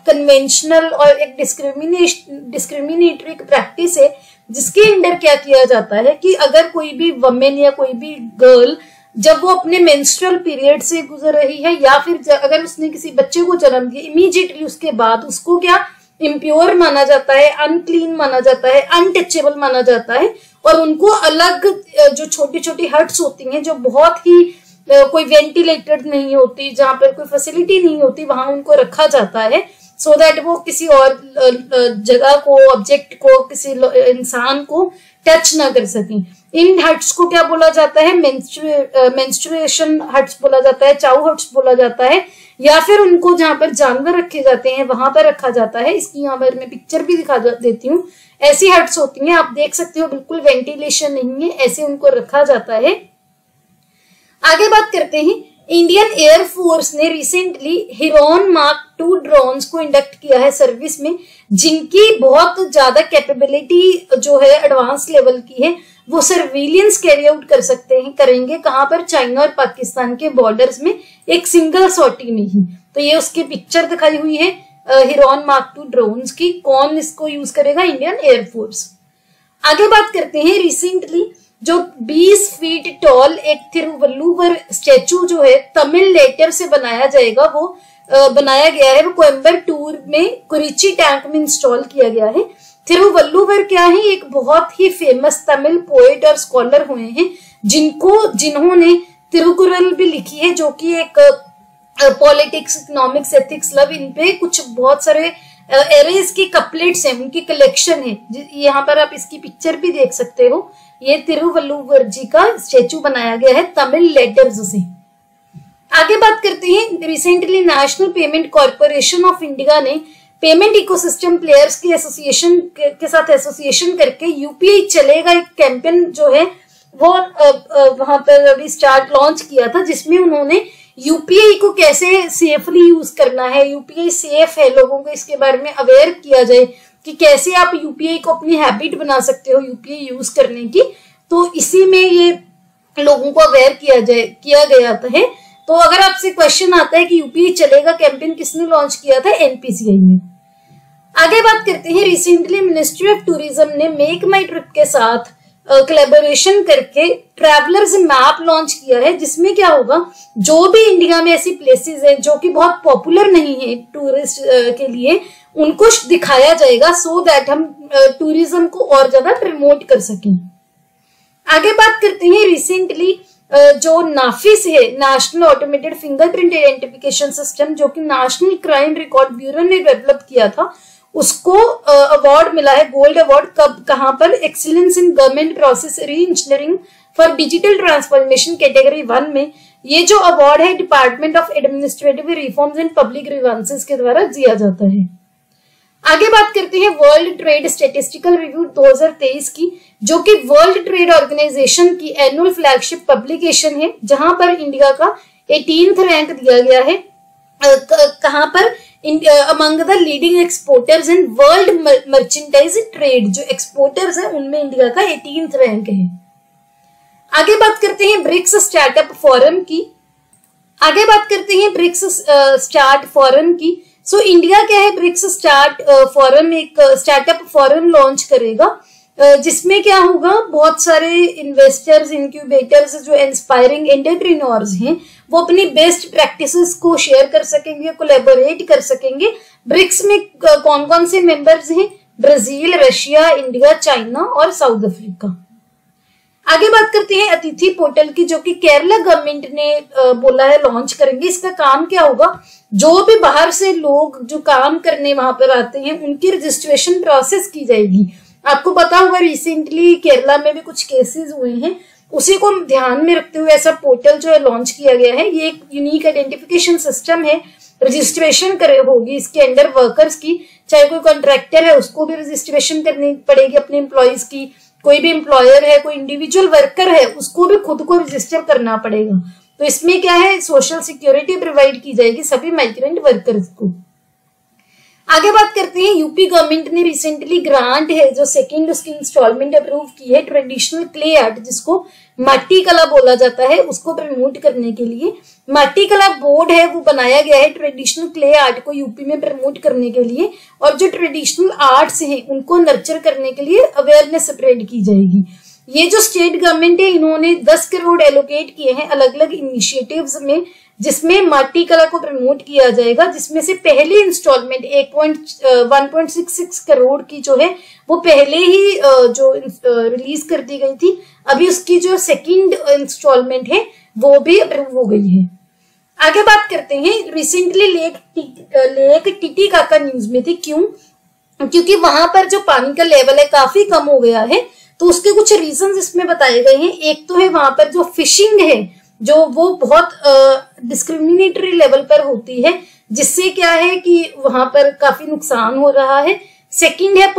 कन्वेंशनल और एक डिस्क्रिमिनेटरी प्रैक्टिस है, जिसके अंडर क्या किया जाता है कि अगर कोई भी वमेन या कोई भी गर्ल जब वो अपने मेंस्ट्रुअल पीरियड से गुजर रही है, या फिर अगर उसने किसी बच्चे को जन्म दिया, इमीडिएटली उसके बाद उसको क्या इम्प्योर माना जाता है, अनक्लीन माना जाता है, अनटचेबल माना जाता है, और उनको अलग जो छोटी छोटी हट्स होती हैं, जो बहुत ही कोई वेंटिलेटेड नहीं होती, जहां पर कोई फैसिलिटी नहीं होती, वहां उनको रखा जाता है, सो दैट वो किसी और जगह को, ऑब्जेक्ट को, किसी इंसान को टच ना कर सकें। इन हट्स को क्या बोला जाता है, मेंस्ट्रुएशन हट्स बोला जाता है, चाउ हट्स बोला जाता है, या फिर उनको जहां पर जानवर रखे जाते हैं वहां पर रखा जाता है। इसकी यहाँ पर मैं पिक्चर भी दिखा देती हूँ। ऐसी हट्स होती हैं, आप देख सकते हो, बिल्कुल वेंटिलेशन नहीं है, ऐसे उनको रखा जाता है। आगे बात करते हैं, इंडियन एयरफोर्स ने रिसेंटली हिरोन मार्क 2 ड्रोन्स को इंडक्ट किया है सर्विस में, जिनकी बहुत ज्यादा कैपेबिलिटी जो है एडवांस लेवल की है। वो सर्विलियंस कैरी आउट कर सकते हैं, करेंगे कहां पर, चाइना और पाकिस्तान के बॉर्डर्स में, एक सिंगल सॉटी में ही। तो ये उसकी पिक्चर दिखाई हुई है हिरोन मार्क 2 ड्रोन्स की। कौन इसको यूज करेगा, इंडियन एयरफोर्स। आगे बात करते हैं, रिसेंटली जो 20 फीट टॉल एक तिरुवल्लुवर स्टैचू जो है तमिल लेटर से बनाया जाएगा, वो बनाया गया है, वो कोयम्बटूर में कुरिची टैंक में इंस्टॉल किया गया है। तिरुवल्लुवर क्या है, एक बहुत ही फेमस तमिल पोएट और स्कॉलर हुए हैं, जिन्होंने तिरुकुरल भी लिखी है, जो कि एक पॉलिटिक्स, इकोनॉमिक्स, एथिक्स, लव, इन पे कुछ बहुत सारे एरेज की कपलेट्स हैं, उनकी कलेक्शन है। यहाँ पर आप इसकी पिक्चर भी देख सकते हो। ये तिरुवल्लुवर जी का स्टेचू बनाया गया है तमिल लेटर्स से। आगे बात करते हैं, recently national payment corporation of India ने पेमेंट इकोसिस्टम प्लेयर्स की एसोसिएशन के साथ एसोसिएशन करके यूपीआई चलेगा एक कैंपेन जो है वो वहां पर अभी लॉन्च किया था, जिसमें उन्होंने यूपीआई को कैसे सेफली यूज करना है, यूपीआई सेफ है, लोगों को इसके बारे में अवेयर किया जाए कि कैसे आप यूपीआई को अपनी हैबिट बना सकते हो यूपीआई यूज करने की। तो इसी में ये लोगों को अवेयर किया गया है। तो अगर आपसे क्वेश्चन आता है कि यूपीआई चलेगा कैंपेन किसने लॉन्च किया था, एनपीसीआई ने। आगे बात करते हैं, रिसेंटली मिनिस्ट्री ऑफ टूरिज्म ने मेक माई ट्रिप के साथ कोलैबोरेशन करके ट्रैवलर्स मैप लॉन्च किया है, जिसमें क्या होगा, जो भी इंडिया में ऐसी प्लेसेस हैं जो कि बहुत पॉपुलर नहीं है टूरिस्ट के लिए, उनको दिखाया जाएगा, सो दैट हम टूरिज्म को और ज्यादा प्रमोट कर सकें। आगे बात करते हैं, रिसेंटली जो नाफिस है, national automated fingerprint identification system, जो कि नेशनल क्राइम रिकॉर्ड ब्यूरो ने डेवलप किया था, उसको अवार्ड मिला है, गोल्ड अवार्ड। कब, कहां पर, एक्सीलेंस इन गवर्नमेंट प्रोसेस री engineering for digital transformation category 1 में। ये जो अवार्ड है department of administrative reforms and public grievances के द्वारा दिया जाता है। आगे बात करते हैं वर्ल्ड ट्रेड स्टैटिस्टिकल रिव्यू 2023 की, जो कि वर्ल्ड ट्रेड ऑर्गेनाइजेशन की एनुअल फ्लैगशिप पब्लिकेशन है, जहां पर इंडिया का 18th रैंक दिया गया है। कहां पर? Among the leading exporters in world merchandise trade, जो एक्सपोर्टर्स हैं उनमें इंडिया का 18th रैंक है। आगे बात करते हैं ब्रिक्स स्टार्टअप फोरम की। सो इंडिया क्या है, ब्रिक्स फोरम एक स्टार्टअप फोरम लॉन्च करेगा, जिसमें क्या होगा, बहुत सारे इन्वेस्टर्स, इंक्यूबेटर्स, जो इंस्पायरिंग एंटरप्रेन्योर्स हैं, वो अपनी बेस्ट प्रैक्टिसेस को शेयर कर सकेंगे, कोलैबोरेट कर सकेंगे। ब्रिक्स में कौन कौन से मेंबर्स हैं? ब्राजील, रशिया, इंडिया, चाइना और साउथ अफ्रीका। आगे बात करते हैं अतिथि पोर्टल की, जो कि केरला गवर्नमेंट ने बोला है लॉन्च करेंगे। इसका काम क्या होगा, जो भी बाहर से लोग जो काम करने वहां पर आते हैं उनकी रजिस्ट्रेशन प्रोसेस की जाएगी। आपको पता होगा रिसेंटली केरला में भी कुछ केसेस हुए हैं, उसी को ध्यान में रखते हुए ऐसा पोर्टल जो है लॉन्च किया गया है। ये एक यूनिक आइडेंटिफिकेशन सिस्टम है, रजिस्ट्रेशन करे होगी इसके अंडर वर्कर्स की, चाहे कोई कॉन्ट्रैक्टर है उसको भी रजिस्ट्रेशन करनी पड़ेगी अपने एम्प्लॉयज की, कोई भी एम्प्लॉयर है, कोई इंडिविजुअल वर्कर है, उसको भी खुद को रजिस्टर करना पड़ेगा। तो इसमें क्या है, सोशल सिक्योरिटी प्रोवाइड की जाएगी सभी माइग्रेंट वर्कर्स को। आगे बात करते हैं, यूपी गवर्नमेंट ने रिसेंटली ग्रांट है जो सेकंड उसकी इंस्टॉलमेंट अप्रूव की है ट्रेडिशनल क्ले आर्ट, जिसको माटी कला बोला जाता है, उसको प्रमोट करने के लिए माटी कला बोर्ड है वो बनाया गया है ट्रेडिशनल क्ले आर्ट को यूपी में प्रमोट करने के लिए, और जो ट्रेडिशनल आर्ट्स हैं उनको नर्चर करने के लिए अवेयरनेस स्प्रेड की जाएगी। ये जो स्टेट गवर्नमेंट है इन्होंने 10 करोड़ एलोकेट किए हैं अलग अलग इनिशिएटिव्स में, जिसमें माटी कला को प्रमोट किया जाएगा, जिसमें से पहली इंस्टॉलमेंट 1.66 करोड़ की जो है वो पहले ही जो रिलीज कर दी गई थी। अभी उसकी जो सेकंड इंस्टॉलमेंट है वो भी अप्रूव हो गई है। आगे बात करते हैं, रिसेंटली लेक टिटीकाका न्यूज में थी। क्यों? क्योंकि वहां पर जो पानी का लेवल है काफी कम हो गया है, तो उसके कुछ रीजंस इसमें बताए गए हैं। एक तो है वहां पर जो फिशिंग है जो वो बहुत डिस्क्रिमिनेटरी लेवल पर होती है, जिससे क्या है कि वहां पर काफी नुकसान हो रहा है। सेकंड है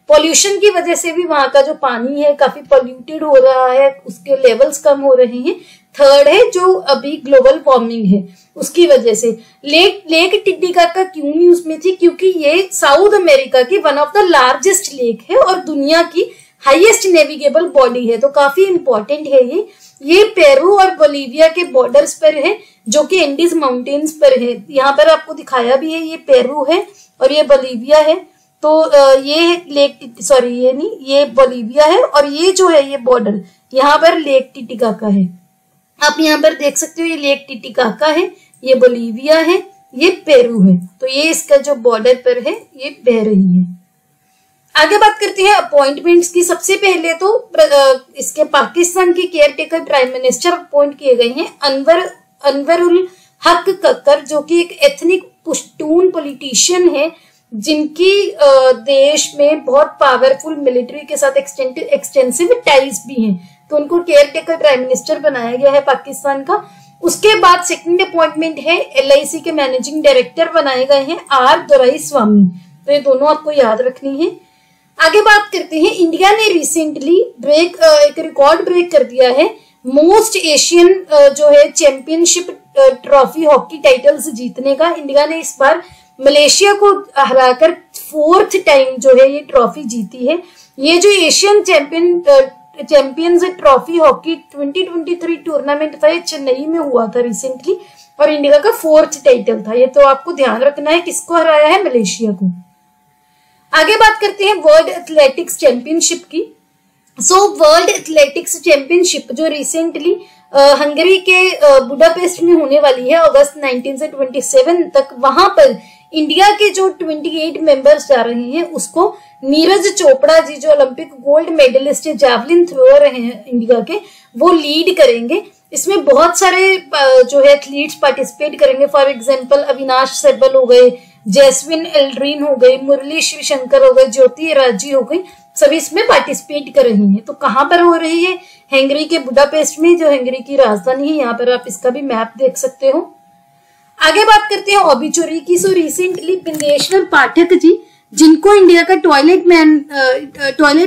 पॉल्यूशन की वजह से भी वहां का जो पानी है काफी पॉल्यूटेड हो रहा है, उसके लेवल्स कम हो रहे हैं। थर्ड है जो अभी ग्लोबल वार्मिंग है उसकी वजह से। लेक टिटीकाका क्यों न्यूज में थी? क्योंकि ये साउथ अमेरिका की one of the largest lake है और दुनिया की हाईएस्ट नेविगेबल बॉडी है, तो काफी इंपॉर्टेंट है ये पेरू और बोलीविया के बॉर्डर्स पर है, जो कि एंडीज माउंटेन्स पर है। यहाँ पर आपको दिखाया भी है, ये पेरू है और ये बोलीविया है। तो ये बोलीविया है और ये जो है ये बॉर्डर यहाँ पर लेक टिटीकाका है। आप यहाँ पर देख सकते हो ये लेक टिटीकाका है, ये बोलीविया है, ये पेरू है। तो ये इसका जो बॉर्डर पर है ये बह रही है। आगे बात करते हैं अपॉइंटमेंट्स की। सबसे पहले तो इसके पाकिस्तान के caretaker prime minister appoint किए गए हैं अनवरुल हक कक्कर, जो कि एक एथनिक पुश्तून पॉलिटिशियन है, जिनकी देश में बहुत पावरफुल मिलिट्री के साथ एक्सटेंसिव टाइज भी हैं, तो उनको केयर टेकर प्राइम मिनिस्टर बनाया गया है पाकिस्तान का। उसके बाद सेकंड अपॉइंटमेंट है LIC के मैनेजिंग डायरेक्टर बनाए गए हैं R दोराईस्वामी, तो ये दोनों आपको याद रखनी है। आगे बात करते हैं, इंडिया ने रिसेंटली एक रिकॉर्ड ब्रेक कर दिया है, मोस्ट एशियन जो है चैंपियनशिप ट्रॉफी हॉकी टाइटल्स जीतने का। इंडिया ने इस बार मलेशिया को हराकर 4th टाइम जो है ये ट्रॉफी जीती है। ये जो Asian champions trophy hockey 2023 tournament था, ये चेन्नई में हुआ था रिसेंटली और इंडिया का 4th टाइटल था। ये तो आपको ध्यान रखना है किसको हराया है, मलेशिया को। आगे बात करते हैं वर्ल्ड एथलेटिक्स चैंपियनशिप की। वर्ल्ड एथलेटिक्स चैंपियनशिप जो रिसेंटली हंगरी के बुडापेस्ट में होने वाली है अगस्त 19 से 27 तक, वहां पर इंडिया के जो 28 मेंबर्स जा रहे हैं उसको नीरज चोपड़ा जी जो ओलंपिक गोल्ड मेडलिस्ट है, जैवलिन थ्रोअर हैं इंडिया के, वो लीड करेंगे। इसमें बहुत सारे जो है एथलीट्स पार्टिसिपेट करेंगे। फॉर एग्जांपल अविनाश सेबल हो गए, जैस्विन एल्ड्रीन हो गई, मुरली शिवशंकर हो गए, ज्योति राजी हो गई, सभी इसमें पार्टिसिपेट कर रही हैं। तो कहां पर हो रही है? हंगरी के बुडापेस्ट में, जो हंगरी की राजधानी है। यहाँ पर आप इसका भी मैप देख सकते हो। आगे बात करते हैं ओबिचुरी की। रिसेंटली बिंदेश्वर पाठक जी जिनको इंडिया का टॉयलेट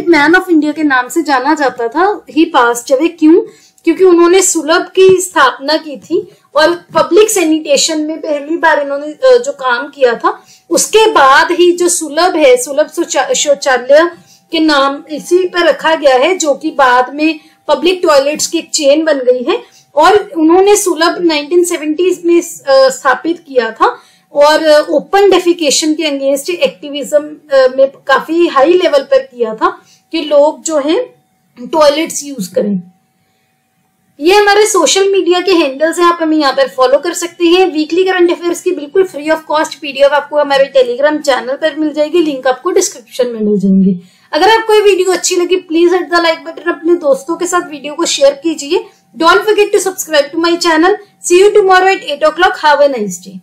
मैन ऑफ इंडिया के नाम से जाना जाता था, ही पास्ड अवे। क्यों? क्योंकि उन्होंने सुलभ की स्थापना की थी और पब्लिक सैनिटेशन में पहली बार इन्होंने जो काम किया था, उसके बाद ही जो सुलभ है, सुलभ शौचालय के नाम इसी पर रखा गया है, जो कि बाद में पब्लिक टॉयलेट्स की एक चेन बन गई है। और उन्होंने सुलभ 1970s में स्थापित किया था और ओपन डेफिकेशन के अगेंस्ट एक्टिविज्म में काफी हाई लेवल पर किया था कि लोग जो है टॉयलेट्स यूज करें। ये हमारे सोशल मीडिया के हैंडल्स हैं, आप हमें यहाँ पर फॉलो कर सकते हैं। वीकली करंट अफेयर्स की बिल्कुल फ्री ऑफ कॉस्ट पीडीएफ आपको हमारे टेलीग्राम चैनल पर मिल जाएगी, लिंक आपको डिस्क्रिप्शन में मिल जाएंगे। अगर आपको ये वीडियो अच्छी लगी, please hit the like button, अपने दोस्तों के साथ वीडियो को शेयर कीजिए। Don't forget to subscribe to my channel. See you tomorrow at 8 o'clock। Have a nice day.